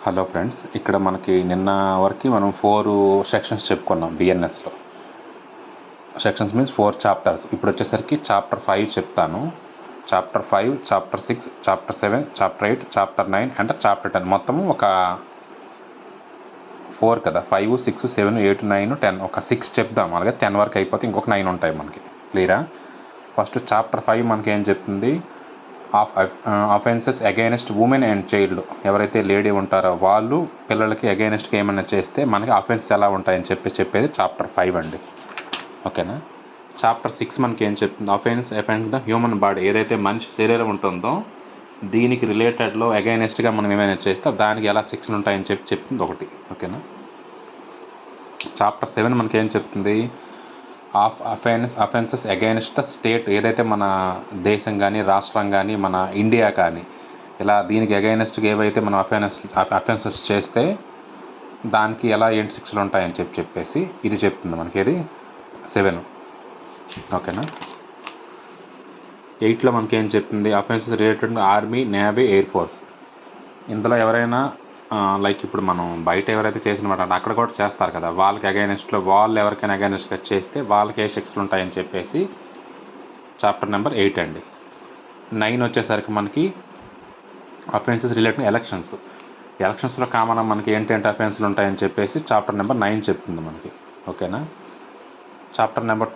Hello friends, ఇక్కడ మనకి నిన్న వరకు మనం 4 సెక్షన్స్ చెప్పుకున్నాం. బిఎన్ఎస్లో సెక్షన్స్ మీన్స్ 4 చాప్టర్స్. ఇప్పుడు వచ్చేసరికి చాప్టర్ 5 చెప్తాను. Chapter 5, chapter 6, chapter 7, chapter 8, chapter 9 and chapter 10. మొత్తము ఒక 4 కదా, 5, 6, 7, 8, 9, 10. ఒక 6 చెప్దాం. అలాగే 10 వరకు అయిపోతే ఇంకొక 9 ఉంటాయి మనకి. క్లియరా? ఫస్ట్ చాప్టర్ 5 మనకి ఏం చెప్తుంది? Offences against women and child. ఎవరైతే లేడీ ఉంటారో వాళ్ళు పిల్లలకి అగైనెస్ట్గా ఏమైనా చేస్తే మనకి అఫెన్సెస్ ఎలా ఉంటాయని చెప్పేది చాప్టర్ 5 అండి. ఓకేనా? చాప్టర్ 6 మనకి ఏం చెప్తుంది? Offence the human body. ఏదైతే మనిషి శరీరం ఉంటుందో దీనికి రిలేటెడ్లో అగైనెస్ట్గా మనం ఏమైనా చేస్తే దానికి ఎలా శిక్షలు ఉంటాయని చెప్తుంది ఒకటి. ఓకేనా? చాప్టర్ 7 మనకి ఏం చెప్తుంది? Offences against the state. ఏదైతే మన దేశం కానీ, రాష్ట్రం కానీ, మన ఇండియా కానీ ఇలా దీనికి అగైనెస్ట్గా ఏవైతే మనం అఫెన్సెస్ చేస్తే దానికి ఎలా ఏంటి శిక్షలు ఉంటాయని చెప్పేసి ఇది చెప్తుంది మనకి. ఇది 7. ఓకేనా? 8లో మనకి ఏం చెప్తుంది? Offences related army, navy, air force. ఇందులో ఎవరైనా లైక్ ఇప్పుడు మనం బయట ఎవరైతే చేసినమాట అక్కడ కూడా చేస్తారు కదా, వాళ్ళకి అగైనెస్ట్లో వాళ్ళు ఎవరికైనా అగైనెస్ట్గా చేస్తే వాళ్ళకి ఏ శిక్షలు ఉంటాయని చెప్పేసి చాప్టర్ నెంబర్ 8 అండి. 9 వచ్చేసరికి మనకి అఫెన్సెస్ రిలేటెడ్ ఎలక్షన్స్లో కామన్ మనకి ఏంటంటే అఫెన్స్లు ఉంటాయని చెప్పేసి చాప్టర్ నెంబర్ 9 చెప్తుంది మనకి. ఓకేనా? చాప్టర్ నెంబర్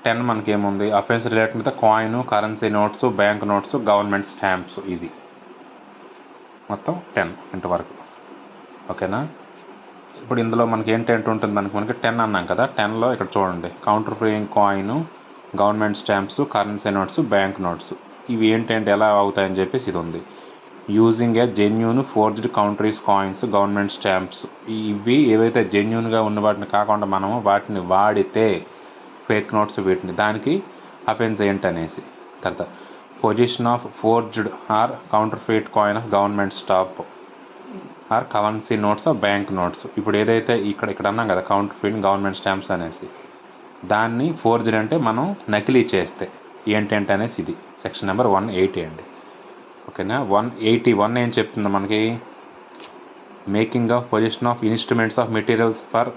10 మనకి ఏముంది? Offence related the coin, currency notes, bank notes, government stamps. ఇది మొత్తం 10 ఇంతవరకు. ఓకేనా? ఇప్పుడు ఇందులో మనకి ఏంటంటే ఉంటుంది మనకి 10 అన్నాం కదా. 10లో ఇక్కడ చూడండి, counterfeiting coin, government stamps, currency notes, bank notes. ఇవి ఏంటంటే ఎలా అవుతాయని చెప్పేసి ఇది ఉంది. Using a genuine forged counterfeit coins, government stamps. ఇవి ఏవైతే జెన్యూన్గా ఉన్న వాటిని కాకుండా మనము వాటిని వాడితే ఫేక్ నోట్స్ వీటిని దానికి అఫెన్స్ ఏంటనేసి. తర్వాత position of forged or counterfeit coin of government stamp or currency notes of bank notes. ఇప్పుడు ఏదైతే ఇక్కడ అన్నాం కదా కౌంటర్ ఫెయిట్ గవర్నమెంట్ స్టాంప్స్ అనేసి, దాన్ని ఫోర్జ్డ్ అంటే మనం నకిలీ చేస్తే ఏంటంటే అనేసి ఇది సెక్షన్ నెంబర్ 180 అండి. ఓకేనా? 181 ఏం చెప్తుంది మనకి? Making of position of instruments of materials for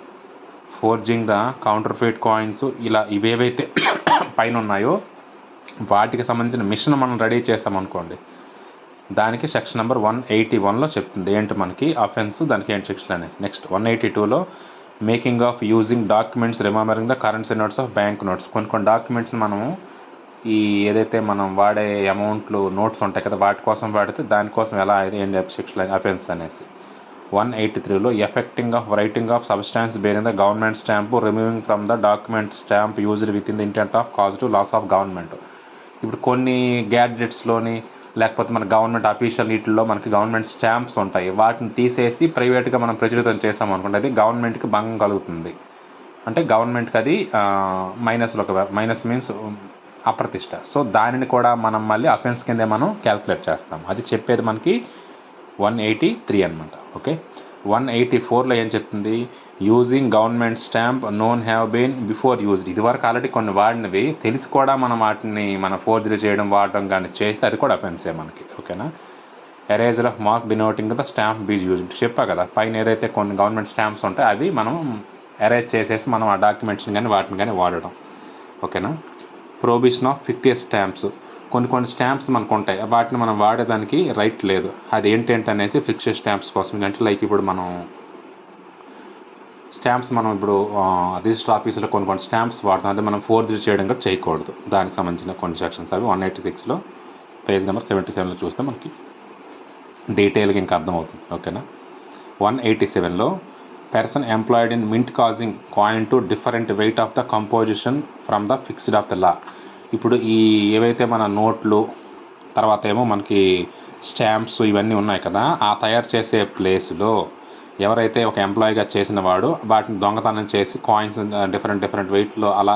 forging the counter faith coins. ఇలా ఇవేవైతే పైన ఉన్నాయో వాటికి సంబంధించిన మిషన్ మనం రెడీ చేస్తామనుకోండి, దానికి సెక్షన్ నెంబర్ 181లో చెప్తుంది ఏంటి మనకి అఫెన్స్, దానికి ఏంటి శిక్షలు అనేసి. నెక్స్ట్ 182లో making of using documents remembering the currency notes of bank notes. కొన్ని డాక్యుమెంట్స్ని మనము ఈ ఏదైతే మనం వాడే అమౌంట్లు నోట్స్ ఉంటాయి కదా వాటి కోసం వాడితే దానికోసం ఎలా ఏం శిక్షలు అఫెన్స్ అనేసి. 183లో effecting of writing of substance bearing the government stamp, removing from the document stamp used with in the intent of causative loss of government. ఇప్పుడు కొన్ని గ్యాడ్జెట్స్లోని లేకపోతే మన గవర్నమెంట్ అఫీషియల్ వీటిల్లో మనకి గవర్నమెంట్ స్టాంప్స్ ఉంటాయి, వాటిని తీసేసి ప్రైవేట్గా మనం ప్రచురితం చేసాం అనుకుంటే అది గవర్నమెంట్కి భంగం కలుగుతుంది. అంటే గవర్నమెంట్కి అది మైనస్ మీన్స్ అప్రతిష్ట. సో దానిని కూడా మనం మళ్ళీ అఫెన్స్ కిందే మనం క్యాల్కులేట్ చేస్తాం. అది చెప్పేది మనకి 183 అనమాట. ఓకే? 184లో ఏం చెప్తుంది? Using government stamp known have been before used. ఇదివరకు ఆల్రెడీ కొన్ని వాడినవి తెలిసి కూడా మనం వాటిని మన ఫోర్జరీ చేయడం వాడడం కానీ చేస్తే అది కూడా అఫెన్సే మనకి. ఓకేనా? Erasure of mark denoting the stamp been used. చెప్పా కదా పైన ఏదైతే కొన్ని గవర్నమెంట్ స్టాంప్స్ ఉంటాయి అవి మనం ఎరేజ్ చేసేసి మనం ఆ డాక్యుమెంట్స్ని కానీ వాటిని కానీ వాడడం. ఓకేనా? Prohibition of fictitious stamps. కొన్ని స్టాంప్స్ మనకు ఉంటాయి, వాటిని మనం వాడేదానికి రైట్ లేదు. అది ఏంటంటే అనేసి ఫిక్స్డ్ స్టాంప్స్ కోసం. అంటే లైక్ ఇప్పుడు మనం స్టాంప్స్ మనం ఇప్పుడు రిజిస్టర్ ఆఫీసులో కొన్ని స్టాంప్స్ వాడతాం, అంటే మనం ఫోర్జరీ చేయడం కూడా చేయకూడదు. దానికి సంబంధించిన కొన్ని సెక్షన్స్ అవి 186లో పేజ్ నెంబర్ 77లో చూస్తే మనకి డీటెయిల్గా ఇంకా అర్థమవుతుంది. ఓకేనా? 187లో person employed in mint causing coin to different weight of the composition from the fixed of the law. ఇప్పుడు ఈ ఏవైతే మన నోట్లు తర్వాత ఏమో మనకి స్టాంప్స్ ఇవన్నీ ఉన్నాయి కదా, ఆ తయారు చేసే ప్లేస్లో ఎవరైతే ఒక ఎంప్లాయీగా చేసిన వాడు వాటిని దొంగతనం చేసి కాయిన్స్ డిఫరెంట్ వెయిట్లో అలా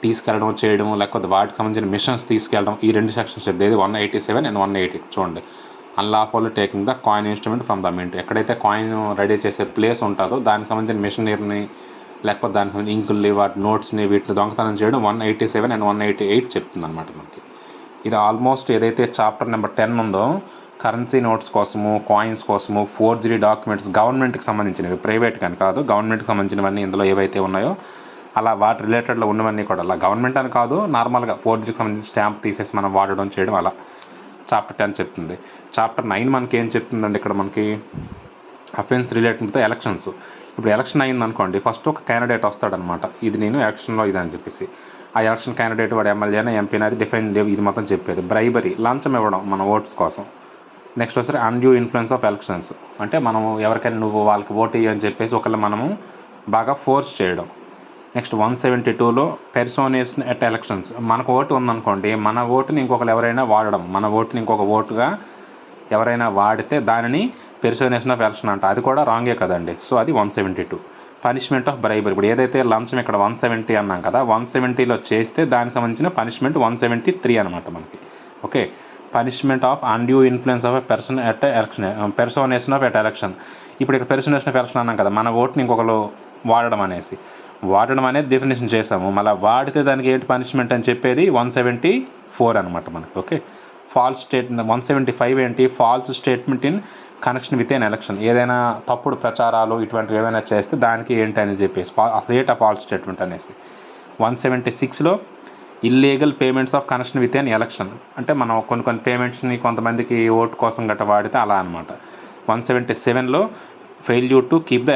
తీసుకెళ్ళడం చేయడం, లేకపోతే వాటికి సంబంధించిన మిషన్స్ తీసుకెళ్ళడం, ఈ 2 సెక్షన్స్ చెప్పేది 187 అండ్ 180. చూడండి, unlawful taking the coin instrument from the mint. ఎక్కడైతే కాయిన్ రెడీ చేసే ప్లేస్ ఉంటుందో దానికి సంబంధించిన మిషనరీని లేకపోతే దానికి సంబంధించిన ఇంకుల్ని వాటి నోట్స్ని వీటిని దొంగతనం చేయడం 187 అండ్ 188 చెప్తుంది అనమాట మనకి. ఇది ఆల్మోస్ట్ ఏదైతే చాప్టర్ నెంబర్ 10 ఉందో కరెన్సీ నోట్స్ కోసము, కాయిన్స్ కోసము, ఫోర్జరీ డాక్యుమెంట్స్, గవర్నమెంట్కి సంబంధించినవి, ప్రైవేట్ కానీ కాదు, గవర్నమెంట్కి సంబంధించినవన్నీ ఇందులో ఏవైతే ఉన్నాయో అలా వాటి రిలేటెడ్లో ఉన్నవన్నీ కూడా అలా గవర్నమెంట్ అని కాదు, నార్మల్గా ఫోర్జరీకి సంబంధించిన స్టాంప్ తీసేసి మనం వాడడం చేయడం అలా చాప్టర్ 10 చెప్తుంది. చాప్టర్ 9 మనకి ఏం చెప్తుందండి, ఇక్కడ మనకి అఫెన్స్ రిలేటెడ్ టు ఎలక్షన్స్. ఇప్పుడు ఎలక్షన్ అయింది అనుకోండి, ఫస్ట్ ఒక క్యాండిడేట్ వస్తాడనమాట, ఇది నేను ఎలక్షన్లో ఇది అని చెప్పేసి. ఆ ఎలక్షన్ క్యాండిడేట్ వాడు ఎమ్మెల్యేనా ఎంపీనా అది డిఫైన్ ఇది మొత్తం చెప్పేది. బ్రైబరీ, లంచం ఇవ్వడం మన ఓట్స్ కోసం. నెక్స్ట్ వచ్చి అన్డ్యూ ఇన్ఫ్లుయెన్స్ ఆఫ్ ఎలక్షన్స్, అంటే మనం ఎవరికైనా నువ్వు వాళ్ళకి ఓటు ఇయ్యి అని చెప్పేసి ఒకళ్ళు మనము బాగా ఫోర్స్ చేయడం. నెక్స్ట్ 172లో పెర్సోనేషన్ ఎట్ ఎలక్షన్స్, మనకు ఓటు ఉందనుకోండి, మన ఓటుని ఇంకొకరు ఎవరైనా వాడడం, మన ఓటుని ఇంకొక ఓటుగా ఎవరైనా వాడితే దానిని పెర్సోనేషన్ ఆఫ్ ఎలక్షన్ అంట. అది కూడా రాంగే కదండి. సో అది 172. పనిష్మెంట్ ఆఫ్ బ్రైబరీ, ఇప్పుడు ఏదైతే లంచం ఇక్కడ 170 అన్నాం కదా, 170లో చేస్తే దానికి సంబంధించిన పనిష్మెంట్ 173 అనమాట మనకి. Okay, punishment of undue influence of a person at election, personation of at election. ఇప్పుడు ఇక్కడ పెర్సోనేషన్ ఆఫ్ ఎలక్షన్ అన్నాం కదా, మన ఓటుని ఇంకొకరు వాడడం అనేది డెఫినేషన్ చేసాము. మళ్ళీ వాడితే దానికి ఏంటి పనిష్మెంట్ అని చెప్పేది 174 అనమాట మనకి. ఓకే, ఫాల్స్ స్టేట్మెంట్ 175 ఏంటి, false statement in connection with an election, ఏదైనా తప్పుడు ప్రచారాలు ఇటువంటివి ఏమైనా చేస్తే దానికి ఏంటి అని చెప్పేసి క్రియేట్ అ ఫాల్స్ స్టేట్మెంట్ అనేసి. 176లో illegal payments of connection with an election, అంటే మనం కొన్ని పేమెంట్స్ని కొంతమందికి ఓటు కోసం గట్ట వాడితే అలా అనమాట. 177లో failure to keep the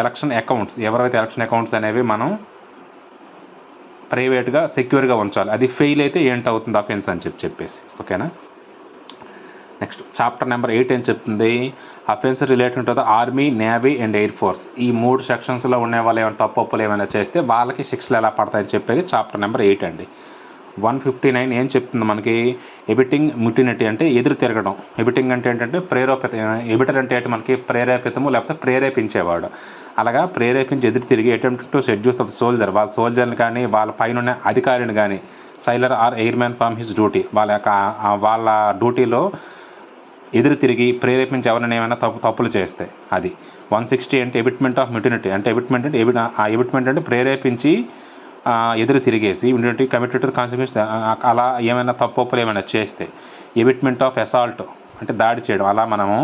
election accounts, ఎవరైతే ఎలక్షన్ అకౌంట్స్ అనేవి మనం ప్రైవేట్గా సెక్యూర్గా ఉంచాలి, అది ఫెయిల్ అయితే ఏంటవుతుంది అఫెన్స్ అని చెప్పేసి. ఓకేనా. నెక్స్ట్ చాప్టర్ నెంబర్ 8 ఏం చెప్తుంది, offence related to the army, navy and air force. ఈ 3 సెక్షన్స్లో ఉండే వాళ్ళు ఏమైనా తప్పులు ఏమైనా చేస్తే వాళ్ళకి శిక్షలు ఎలా పడతాయని చెప్పేది చాప్టర్ నెంబర్ 8 అండి. 159 ఏం చెప్తుంది మనకి, ఎబిటింగ్ మ్యూటినిటీ అంటే ఎదురు తిరగడం. ఎబిటింగ్ అంటే ఏంటంటే ఎబిటర్ అంటే ఏంటి మనకి ప్రేరేపితము లేకపోతే ప్రేరేపించేవాడు. అలాగా ప్రేరేపించి ఎదురు తిరిగి attempt to seduce of soldier, వాళ్ళ సోల్జర్ని కానీ వాళ్ళ పైన ఉన్న అధికారిని కానీ, sailor or airman from his duty, వాళ్ళ డ్యూటీలో ఎదురు తిరిగి ప్రేరేపించి ఎవరైనా ఏమైనా తప్పులు చేస్తే అది. 160 అంటే ఎబిట్మెంట్ ఆఫ్ మ్యూటినిటీ, అంటే ఎబిట్మెంట్ అంటే ప్రేరేపించి ఎదురు తిరిగేసి మ్యూటినిటీ కమిటెడ్ టు కాన్సిక్వెన్స్, అలా ఏమైనా తప్పులు ఏమైనా చేస్తే. ఎబిట్మెంట్ ఆఫ్ అసాల్ట్ అంటే దాడి చేయడం, అలా మనము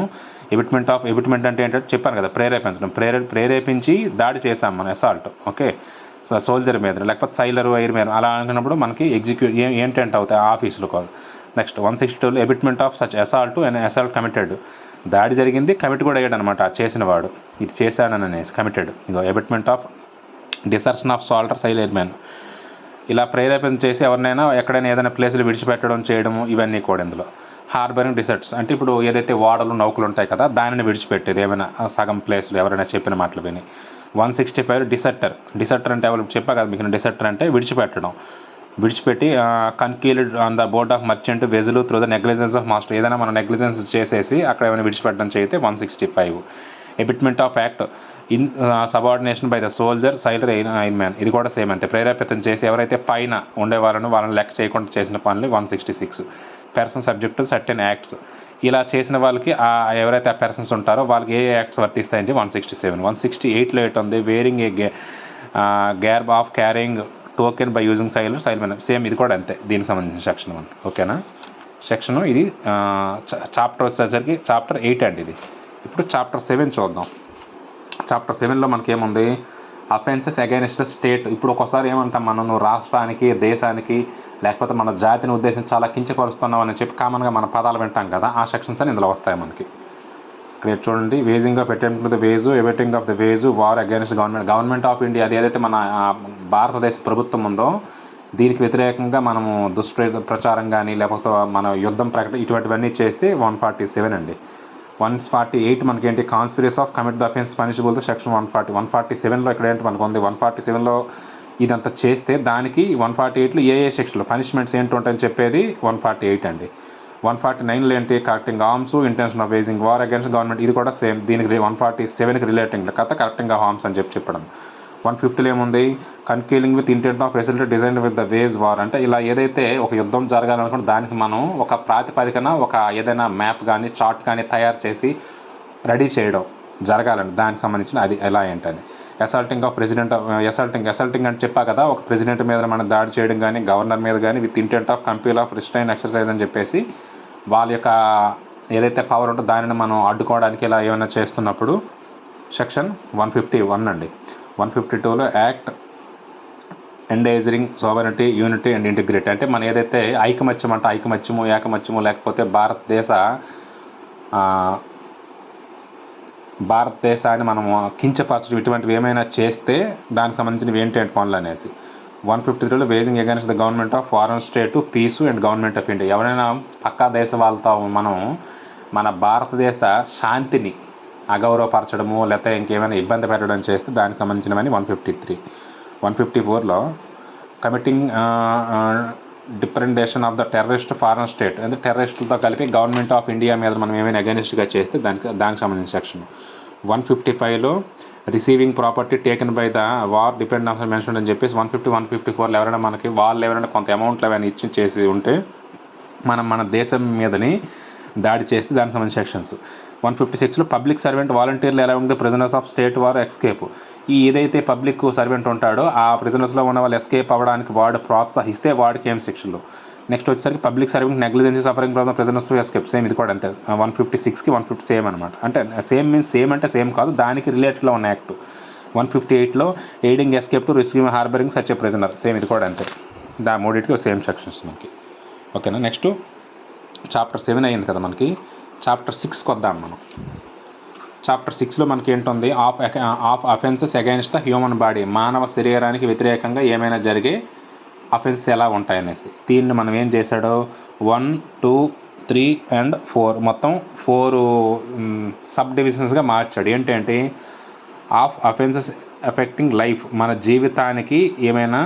ఎబిట్మెంట్ అంటే ఏంటంటే చెప్పాను కదా, ప్రేరేపించడం, ప్రేరేపించి దాడి చేసాం మనం అసాల్ట్. ఓకే, సోల్జర్ మీద లేకపోతే సైలర్ ఎయిర్ మీద అలా అనుకున్నప్పుడు మనకి ఏంటంటే అవుతాయి ఆఫీసులో కాదు. నెక్స్ట్ 162లో abetment of such assault and assault committed, దాడి జరిగింది, కమిట్ కూడా అయ్యాడు అనమాట చేసిన వాడు, ఇది చేశానని అనేసి కమిటెడ్. ఇగో abetment of desertion of soldier sailor man, ఇలా ప్రేరేపణ చేసి ఎవరినైనా ఎక్కడైనా ఏదైనా ప్లేసులు విడిచిపెట్టడం చేయడము, ఇవన్నీ కూడా ఇందులో. హార్బరింగ్ డిసర్ట్స్ అంటే ఇప్పుడు ఏదైతే ఓడలు నౌకలు ఉంటాయి కదా దానిని విడిచిపెట్టేది, ఏమైనా సగం ప్లేసులు ఎవరైనా చెప్పిన మాటలు విని. 165 డిసర్టర్ అంటే ఎవరు చెప్పా కదా మీకు, డిసర్టర్ అంటే విడిచిపెట్టి concealed on the board of merchant వెజులు through the negligence of master, ఏదైనా మనం నెగ్లిజెన్స్ చేసేసి అక్కడ ఏమైనా విడిచిపెట్టడం చేస్తే 165. Abetment of act insubordination by the soldier sailor airman, ఇది కూడా సేమ్ అంతే, ప్రేరేపితం చేసి ఎవరైతే పైన ఉండేవాళ్ళను వాళ్ళని లెక్క చేయకుండా చేసిన పనులు 166. Person subject to certain acts, ఇలా చేసిన వాళ్ళకి ఎవరైతే ఆ పర్సన్స్ ఉంటారో వాళ్ళకి ఏ యాక్ట్స్ వర్తిస్తాయని 167. 168లో ఏంటి ఉంది, wearing a garb of carrying token by using sailor man, same ఇది కూడా అంతే, దీనికి సంబంధించిన సెక్షన్ 1. ఓకేనా. సెక్షను ఇది చాప్టర్ వచ్చేసరికి చాప్టర్ 8 అండి ఇది. ఇప్పుడు చాప్టర్ 7 చూద్దాం. చాప్టర్ 7లో మనకేముంది, అఫెన్సెస్ అగైనెస్ట్ ద స్టేట్. ఇప్పుడు ఒకసారి ఏమంటాం మనం, రాష్ట్రానికి, దేశానికి లేకపోతే మన జాతిని ఉద్దేశించి చాలా కించపరుస్తున్నాం అని చెప్పి కామన్గా మన పదాలు వింటాం కదా, ఆ సెక్షన్స్ అని ఇందులో వస్తాయి మనకి. ఇక్కడ చూడండి, waging of attempt to the wage, abetting of the wage, war against government of India, అది ఏదైతే మన భారతదేశ ప్రభుత్వం ఉందో దీనికి వ్యతిరేకంగా మనము ప్రచారం కానీ లేకపోతే మన యుద్ధం ప్రకటన ఇటువంటివన్నీ చేస్తే 147 అండి. 148 మనకేంటి, conspiracy of commit the offence punishable section 140. 147లో ఇక్కడ ఏంటి మనకు ఉంది, 147లో ఇదంతా చేస్తే దానికి 148లో ఏ సెక్షన్లో పనిష్మెంట్స్ ఏంటి ఉంటాయని చెప్పేది 148 అండి. 149లో ఏంటి, correcting arms, intention of waging war against government, ఇది కూడా సేమ్, దీనికి 147కి రిలేటింగ్ కథ కరెక్టింగ్ ఆఫ్ ఆర్మ్స్ అని చెప్పడం. 150లో ఏముంది, concealing with intent of facility design with the wage war, అంటే ఇలా ఏదైతే ఒక యుద్ధం జరగాలనుకుంటే దానికి మనం ఒక ప్రాతిపదికన ఒక ఏదైనా మ్యాప్ కానీ చార్ట్ కానీ తయారు చేసి రెడీ చేయడం జరగాలండి, దానికి సంబంధించిన అది ఎలా ఏంటని. అసాల్టింగ్ ఆఫ్ ప్రెసిడెంట్, అసాల్టింగ్ అంటే చెప్పా కదా, ఒక ప్రెసిడెంట్ మీద మనం దాడి చేయడం కానీ గవర్నర్ మీద కానీ with intent of compel of restrain exercise అని చెప్పేసి వాళ్ళ యొక్క ఏదైతే పవర్ ఉంటుందో దానిని మనం అడ్డుకోవడానికి ఇలా ఏమైనా చేస్తున్నప్పుడు సెక్షన్ 151 అండి. 152లో యాక్ట్ ఎండేజరింగ్ సోవరెనిటీ, యూనిటీ అండ్ ఇంటిగ్రిటీ, అంటే మనం ఏదైతే ఐకమత్యము, ఏకమత్యము లేకపోతే భారతదేశాన్ని మనము కించపరచడం ఇటువంటివి ఏమైనా చేస్తే దానికి సంబంధించినవి ఏంటి పనులు అనేసి. 153లో waging against the government of foreign state, peace and government of India, ఎవరైనా పక్కా దేశ వాళ్ళతో మనం మన భారతదేశ శాంతిని అగౌరవపరచడము లేకపోతే ఇంకేమైనా ఇబ్బంది పెట్టడం చేస్తే దానికి సంబంధించినవని 153. 154లో committing depredation of the terrorist foreign state, అంటే టెర్రరిస్టులతో కలిపి గవర్నమెంట్ ఆఫ్ ఇండియా మీద మనం ఏమైనా అగైనిస్ట్గా చేస్తే దానికి సంబంధించిన సెక్షన్. 155లో receiving property taken by the war depend on mention అని చెప్పేసి 150, 154లో ఎవరైనా మనకి వాళ్ళు ఎవరైనా కొంత అమౌంట్లు ఏమైనా ఇచ్చి చేసి ఉంటే మన దేశం మీదని దాడి చేస్తే దానికి సంబంధించిన సెక్షన్స్. 156లో పబ్లిక్ సర్వెంట్ వాలంటీర్లు allowing the prisoners of state war escape, ఈ ఏదైతే పబ్లిక్ సర్వెంట్ ఉంటాడో ఆ ప్రిజనర్స్లో ఉన్న వాళ్ళు ఎస్కేప్ అవ్వడానికి వాడు ప్రోత్సహిస్తే వాడికి ఏం శిక్షలు. నెక్స్ట్ వచ్చేసరికి public servant negligency suffering from the prisoners to escape, same ఇది కూడా అంతే. 156కి 150 సేమ్ అనమాట, అంటే సేమ్ మీన్స్ సేమ్ అంటే సేమ్ కాదు, దానికి రిలేటెడ్లో ఉన్న యాక్ట్. 158లో aiding escape to receive harbouring such a prisoner, same ఇది కూడా అంతే. మూడింటికి సేమ్ సెక్షన్స్ మనకి. ఓకేనా. నెక్స్ట్ చాప్టర్ 7 అయింది కదా మనకి. చాప్టర్ 6కి వద్దాం మనం. చాప్టర్ 6లో మనకి ఏంటుంది, of offences against the human body, మానవ శరీరానికి వ్యతిరేకంగా ఏమైనా జరిగే అఫెన్సెస్ ఎలా ఉంటాయనేసి. దీన్ని మనం ఏం చేశాడో 1, 2, 3 and 4 మొత్తం 4 సబ్ డివిజన్స్గా మార్చాడు. ఏంటంటే ఆఫ్ అఫెన్సెస్ ఎఫెక్టింగ్ లైఫ్, మన జీవితానికి ఏమైనా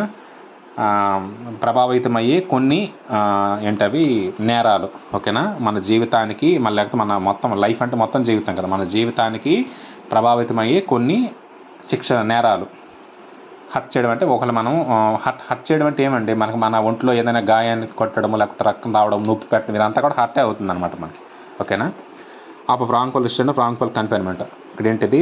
ప్రభావితమయ్యే కొన్ని ఏంటవి నేరాలు. ఓకేనా. మన జీవితానికి లేకపోతే మన మొత్తం లైఫ్ అంటే మొత్తం జీవితం కదా, మన జీవితానికి ప్రభావితమయ్యే కొన్ని నేరాలు. హట్ చేయడం అంటే ఒకళ్ళు మనం హట్ చేయడం అంటే ఏమండి, మన ఒంట్లో ఏదైనా గాయాన్ని కొట్టడం లేకపోతే రక్తం రావడం, నొప్పి పెట్టడం, ఇదంతా కూడా హర్టే అవుతుంది అనమాట మనకి. ఓకేనా. Of wrongful restrainment, wrongful confinement, ఇక్కడ ఏంటిది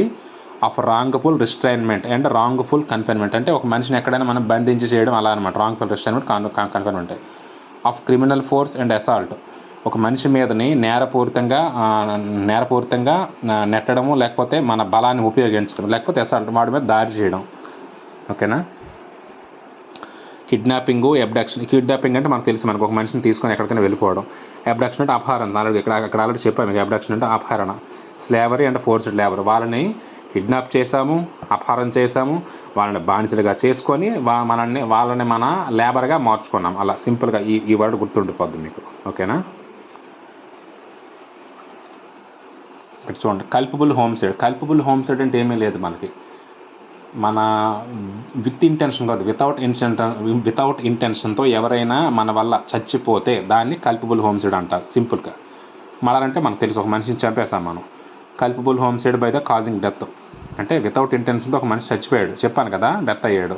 of wrongful restrainment and wrongful confinement, అంటే ఒక మనిషిని ఎక్కడైనా మనం బంధించి చేయడం అలా అనమాట. Wrongful restrainment, confinement. Of criminal force and assault, ఒక మనిషి మీదని నేరపూరితంగా నెట్టడము లేకపోతే మన బలాన్ని ఉపయోగించడం, లేకపోతే అసాల్ట్ వాడి మీద దాడి చేయడం. ఓకేనా. Kidnapping, abduction. కిడ్నాపింగ్ అంటే మనకు తెలుసు, మనకు ఒక మనిషిని తీసుకొని ఎక్కడికైనా వెళ్ళిపోవడం. అబ్డక్షన్ అంటే అపహరణ, అక్కడ ఆల్రెడీ చెప్పాము మీకు. అబ్డక్షన్ అంటే అపహరణ. స్లేవరీ అంటే ఫోర్స్డ్ లేబర్, వాళ్ళని కిడ్నాప్ చేశాము, అపహరణ చేశాము, వాళ్ళని బానిసలుగా చేసుకొని వాళ్ళని మన లేబర్గా మార్చుకున్నాం. అలా సింపుల్గా ఈ వర్డ్ గుర్తుండిపోద్ది మీకు. ఓకేనా. ఇక్కడ చూడండి, కల్పబుల్ హోమ్సైడ్. కల్పబుల్ హోమ్సైడ్ అంటే ఏమీ లేదు మనకి, మన విత్ ఇంటెన్షన్ కాదు, వితౌట్ ఇంటెన్షన్తో ఎవరైనా మన వల్ల చచ్చిపోతే దాన్ని కల్పబుల్ హోమ్సైడ్ అంటారు. సింపుల్గా మర్డర్ అంటే మనకు తెలుసు, ఒక మనిషిని చంపేశాం మనం. Culpable homicide by the causing death, అంటే వితౌట్ ఇంటెన్షన్తో ఒక మనిషి చచ్చిపోయాడు, చెప్పాను కదా, డెత్ అయ్యాడు.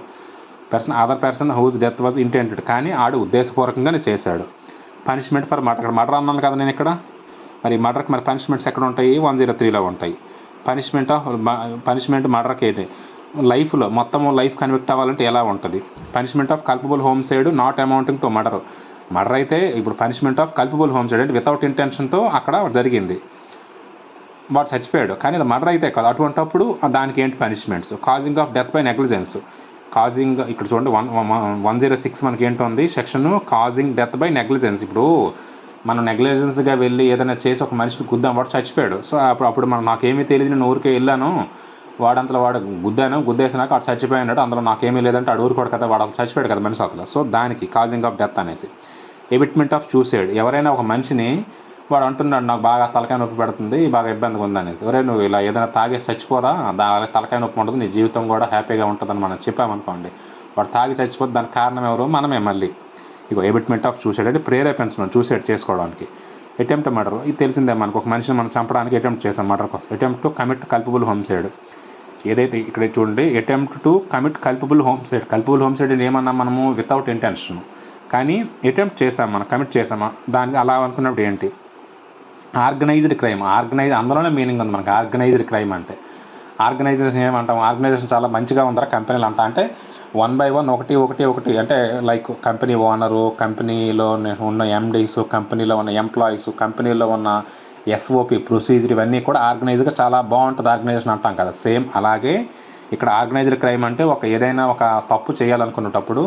Other person whose death was intended, కానీ ఆడు ఉద్దేశపూర్వకంగానే చేశాడు. పనిష్మెంట్ ఫర్ మర్డర్, ఇక్కడ మర్డర్ అన్నాను కదా నేను ఇక్కడ, మరి మర్డర్కి మరి పనిష్మెంట్స్ ఎక్కడ ఉంటాయి, 103లో ఉంటాయి. పనిష్మెంట్ మర్డర్కి ఏంటి, లైఫ్లో మొత్తం లైఫ్ కన్విక్ట్ అవ్వాలంటే ఎలా ఉంటుంది. Punishment of culpable homicide not amounting to murder. Murder అయితే ఇప్పుడు పనిష్మెంట్ ఆఫ్ కల్పబుల్ హోమ్సైడ్ అంటే వితౌట్ ఇంటెన్షన్తో అక్కడ జరిగింది, వాడు చచ్చిపోయాడు, కానీ అది మర్డర్ అయితే కాదు. అటువంటిప్పుడు దానికి ఏంటి punishments. Causing of death by negligence, causing ఇక్కడ చూడండి 106 మనకి ఏంటుంది section, causing death by negligence. ఇప్పుడు మనం నెగ్లిజెన్స్గా వెళ్ళి ఏదైనా చేసి ఒక మనిషిని గుద్దాం, వాడు చచ్చిపోయాడు. సో అప్పుడు నాకేమీ తెలియదు, నేను ఊరికే వెళ్ళాను, వాడు గుద్దేసినాక వాడు చచ్చిపోయినాడు, అందులో నాకేమీ లేదంటే వాడు ఊరుకోడు కదా, వాడు చచ్చిపోయాడు కదా మనిషి అసలు. సో దానికి కాజింగ్ ఆఫ్ డెత్ అనేసి. ఎబిట్మెంట్ ఆఫ్ సూసైడ్, ఎవరైనా ఒక మనిషిని వాడు అంటున్నాడు నాకు బాగా తలకాయ నొప్పి పెడుతుంది, బాగా ఇబ్బందిగా ఉందనేసి, ఒరే నువ్వు ఇలా ఏదైనా తాగేసి చచ్చిపోరా, దాని తలకాయ నొప్పి ఉంటుంది, నీ జీవితం కూడా హ్యాపీగా ఉంటుందని మనం చెప్పామనుకోండి, వాడు తాగి చచ్చిపోతే దానికి కారణం ఎవరు, మనమే మళ్ళీ. ఇగో ఎబిట్మెంట్ ఆఫ్ సూసైడ్ అంటే ప్రేరేపించడం సూసైడ్ చేసుకోవడానికి. అటెంప్ట్ మర్డర్, ఇది తెలిసిందే మనకు, ఒక మనిషిని మనం చంపడానికి అటెంప్ట్ చేసాం మర్డర్ కోసం. Attempt to commit culpable homicide, ఏదైతే ఇక్కడ చూడండి attempt to commit culpable homicide. Culpable homicide అని ఏమన్నా మనము వితౌట్ ఇంటెన్షన్, కానీ అటెంప్ట్ చేసాం, మనం కమిట్ చేసామా, దానికి అలా అనుకున్నప్పుడు ఏంటి ఆర్గనైజ్డ్ క్రైమ్. అందులోనే మీనింగ్ ఉంది మనకి. ఆర్గనైజ్డ్ క్రైమ్ అంటే ఆర్గనైజేషన్ ఏమంటాం, ఆర్గనైజేషన్ చాలా మంచిగా ఉందరా కంపెనీలు అంటే 1 by 1 ఒకటి అంటే లైక్ కంపెనీ ఓనరు, కంపెనీలో ఉన్న ఎండీస్, కంపెనీలో ఉన్న ఎంప్లాయీస్, కంపెనీలో ఉన్న ఎస్ఓపి ప్రొసీజర్ ఇవన్నీ కూడా ఆర్గనైజ్గా చాలా బాగుంటుంది ఆర్గనైజేషన్ అంటాం కదా, సేమ్ అలాగే ఇక్కడ ఆర్గనైజ్డ్ క్రైమ్ అంటే ఏదైనా ఒక తప్పు చేయాలనుకునేటప్పుడు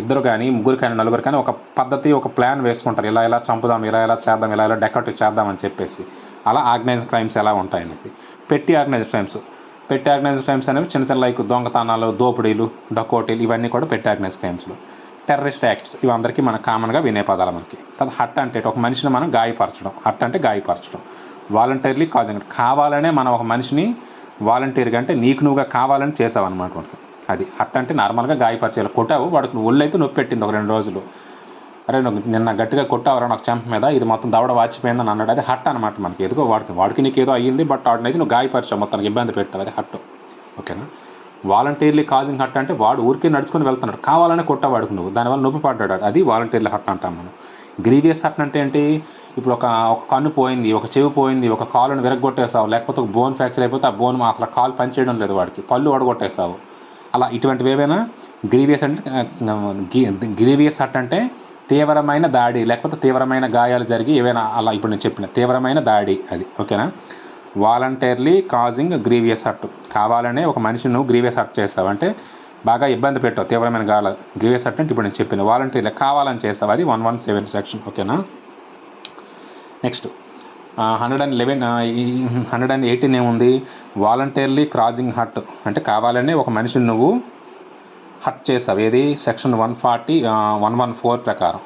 ఇద్దరు కానీ ముగ్గురు కానీ నలుగురు కానీ ఒక పద్ధతి ఒక ప్లాన్ వేసుకుంటారు, ఇలా ఇలా చంపుదాం, ఇలా ఇలా చేద్దాం, ఇలా ఇలా డెకరేట్ చేద్దామని చెప్పేసి. అలా ఆర్గనైజ్డ్ క్రైమ్స్ ఎలా ఉంటాయనేసి. పెట్టి ఆర్గనైజ్డ్ క్రైమ్స్ అనేవి చిన్న చిన్న లైక్ దొంగతనాలు, దోపిడీలు, డకోటీలు ఇవన్నీ కూడా పెట్టి ఆర్గనైజ్డ్ క్రైమ్స్లో. టెర్రరిస్ట్ యాక్ట్స్ ఇవి అందరికీ మనకు కామన్గా వినే పదాలు మనకి. తర్వాత హట్ అంటే ఒక మనిషిని మనం గాయపరచడం, హట్ అంటే గాయపరచడం. వాలంటరీలీ కాజింగ్ కావాలనే మనం ఒక మనిషిని వాలంటీర్గా అంటే నీకు నువ్వుగా కావాలని చేసావు అనమాట మనకి. అది హట్ అంటే నార్మల్గా గాయపరిచేయాలి. కొట్టావు వాడికి ఒళ్ళు అయితే నొప్పి పెట్టింది ఒక 2 రోజులు, అరే నువ్వు నిన్న గట్టిగా కొట్టావరా నాకు చెంప మీద, ఇది మొత్తం దవడ వాచిపోయిందని అన్నాడు, అది హట్ అనమాట మనకి. ఎదుగో వాడికి నీకు ఏదో అయ్యింది, బట్ వాడినైతే నువ్వు గాయపరిచావు, మొత్తానికి ఇబ్బంది పెట్టావు, అది హట్. ఓకేనా. వాలంటీర్లీ కాజింగ్ హట్ అంటే వాడు ఊరికే నడుచుకొని వెళ్తున్నాడు, కావాలనే కొట్టావాడుకు నువ్వు, దానివల్ల నొప్పి పడ్డాడు, అది వాలంటీర్లీ హట్ అంటాం మనం. గ్రీవియస్ హట్ అంటే ఏంటి, ఇప్పుడు ఒక కన్ను పోయింది, ఒక చెవి పోయింది, ఒక కాలుని విరగొట్టేసావు, లేకపోతే ఒక బోన్ ఫ్రాక్చర్ అయిపోతే ఆ బోన్ అసలు కాలు పనిచేయడం లేదు వాడికి, పళ్ళు ఓడగొట్టేసావు, అలా ఇటువంటివి ఏవైనా గ్రీవియస్ అంటే. గ్రీవియస్ హట్ అంటే తీవ్రమైన దాడి లేకపోతే తీవ్రమైన గాయాలు జరిగి ఏవైనా అలా ఇప్పుడు నేను చెప్పిన తీవ్రమైన దాడి అది. ఓకేనా. వాలంటీర్లీ కాజింగ్ గ్రీవియస్ హట్, కావాలనే ఒక మనిషిని నువ్వు గ్రీవియస్ హట్ చేస్తావు అంటే బాగా ఇబ్బంది పెట్టావు, తీవ్రమైన గాయాలు. గ్రీవియస్ హట్ అంటే ఇప్పుడు నేను చెప్పిన వాలంటీర్లీ కావాలని చేస్తావు, అది 117 సెక్షన్. ఓకేనా. నెక్స్ట్ 118 ఏముంది, వాలంటీర్లీ కాజింగ్ హట్ అంటే కావాలనే ఒక మనిషిని నువ్వు హట్ చేసావు, ఏది సెక్షన్ 114 ప్రకారం.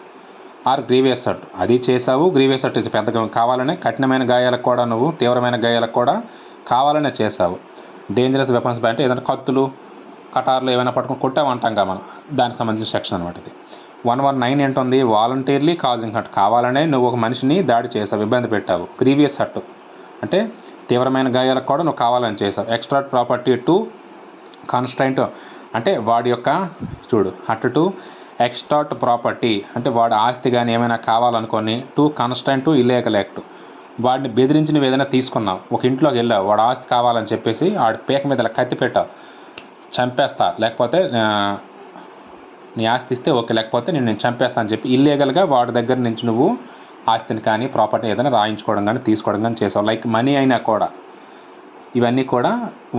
ఆర్ గ్రీవియస్ హట్, అది చేసావు. గ్రీవియస్ హట్ పెద్దగా కావాలనే కఠినమైన గాయాలకు కూడా నువ్వు తీవ్రమైన గాయాలకు కూడా కావాలనే చేసావు. డేంజరస్ వెపన్స్ బై అంటే ఏదైనా కత్తులు కటార్లు ఏమైనా పట్టుకొని కొట్టామంటాం కదా మనం, దానికి సంబంధించిన సెక్షన్ అనమాట ఇది. 119 ఏంటుంది, వాలంటీర్లీ కాజింగ్ హట్, కావాలనే నువ్వు ఒక మనిషిని దాడి చేసావు, ఇబ్బంది పెట్టావు. గ్రీవియస్ హట్ అంటే తీవ్రమైన గాయాలకు కూడా నువ్వు కావాలని చేసావు. ఎక్స్ట్రాట్ ప్రాపర్టీ టు కాన్స్టెంట్ అంటే వాడి యొక్క హట్ టు ఎక్స్టార్ట్ ప్రాపర్టీ అంటే వాడి ఆస్తి కానీ ఏమైనా కావాలనుకొని, టు కాన్స్టెంట్ ఇల్లీగల్ యాక్ట్ వాడిని బెదిరించి నువ్వు ఏదైనా తీసుకున్నావు, ఒక ఇంట్లోకి వెళ్ళావు, వాడు ఆస్తి కావాలని చెప్పేసి వాడి పేక మీద ఇలా కత్తి పెట్టావు, చంపేస్తా లేకపోతే నీ ఆస్తి ఇస్తే ఓకే, లేకపోతే నేను చంపేస్తా అని చెప్పి ఇల్లీగల్గా వాడి దగ్గర నుంచి నువ్వు ఆస్తిని కానీ ప్రాపర్టీ ఏదైనా రాయించుకోవడం కానీ తీసుకోవడం కానీ చేసావు, లైక్ మనీ అయినా కూడా. ఇవన్నీ కూడా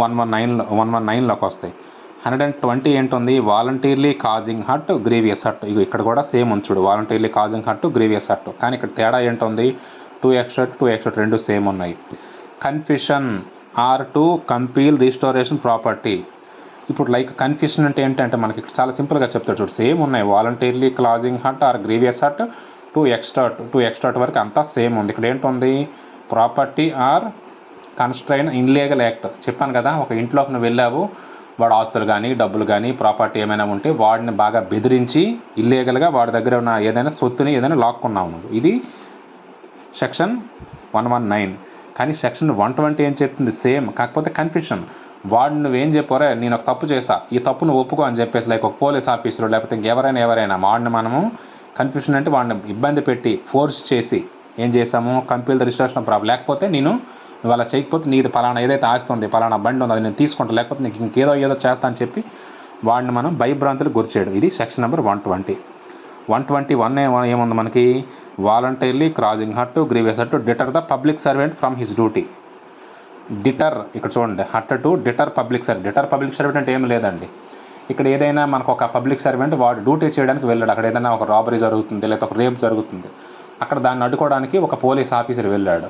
119లోకి వస్తాయి. 120 ఏంటుంది, voluntarily causing hurt grievous hurt. ఇక ఇక్కడ కూడా సేమ్ ఉంచుడు, voluntarily causing hurt grievous hurt, కానీ ఇక్కడ తేడా ఏంటుంది, 2 ఎక్స్ట్రాట్ రెండు సేమ్ ఉన్నాయి. Confession or to compel restoration property. ఇప్పుడు లైక్ కన్ఫ్యూషన్ అంటే ఏంటంటే మనకి ఇక్కడ చాలా సింపుల్గా చెప్తాడు సేమ్ ఉన్నాయి, voluntarily causing hurt or grievous hurt 2 extort వరకు అంతా సేమ్ ఉంది. ఇక్కడ ఏంటుంది, property or constrain illegal act. చెప్పాను కదా, ఒక ఇంట్లోకి నువ్వు వెళ్ళావు, వాడు ఆస్తులు కానీ డబ్బులు కానీ ప్రాపర్టీ ఏమైనా ఉంటే వాడిని బాగా బెదిరించి ఇల్లీగల్గా వాడి దగ్గర ఉన్న ఏదైనా సొత్తుని ఏదైనా లాక్కున్నావు నువ్వు, ఇది సెక్షన్ 119. కానీ సెక్షన్ 120 ఏం చెప్తుంది, సేమ్, కాకపోతే కన్ఫ్యూషన్. వాడు నువ్వేం చెప్పారా, నేను ఒక తప్పు చేసా, ఈ తప్పు నువ్వు ఒప్పుకో అని చెప్పేసి, లైక్ ఒక పోలీస్ ఆఫీసర్ లేకపోతే ఇంకెవరైనా వాడిని మనము కన్ఫ్యూషన్ అంటే వాడిని ఇబ్బంది పెట్టి ఫోర్స్ చేసి ఏం చేసాము, కంపీల్ ద రిజిస్ట్రేషన్ ప్రాబ్లం, లేకపోతే నువ్వు అలా చేయకపోతే నీది పలానా ఏదైతే ఆస్తి ఉంది, పలానా బండి ఉంది, అది నేను తీసుకుంటాను, లేకపోతే నీకు ఇంకేదో చేస్తా అని చెప్పి వాడిని మనం భయభ్రాంతులకు గురి చేయడం, ఇది సెక్షన్ నెంబర్ 120. 121 ఏముంది మనకి, voluntarily causing hurt grievous hurt deter the public servant from his duty. Deter ఇక్కడ చూడండి, hurt to deter public servant. Deter public servant అంటే ఏమి లేదండి, ఇక్కడ ఏదైనా మనకు ఒక పబ్లిక్ సర్వెంట్ వాడు డ్యూటీ చేయడానికి వెళ్ళాడు, అక్కడ ఏదైనా ఒక రాబరీ జరుగుతుంది లేదా ఒక రేప్ జరుగుతుంది, అక్కడ దాన్ని అడ్డుకోవడానికి ఒక పోలీస్ ఆఫీసర్ వెళ్ళాడు,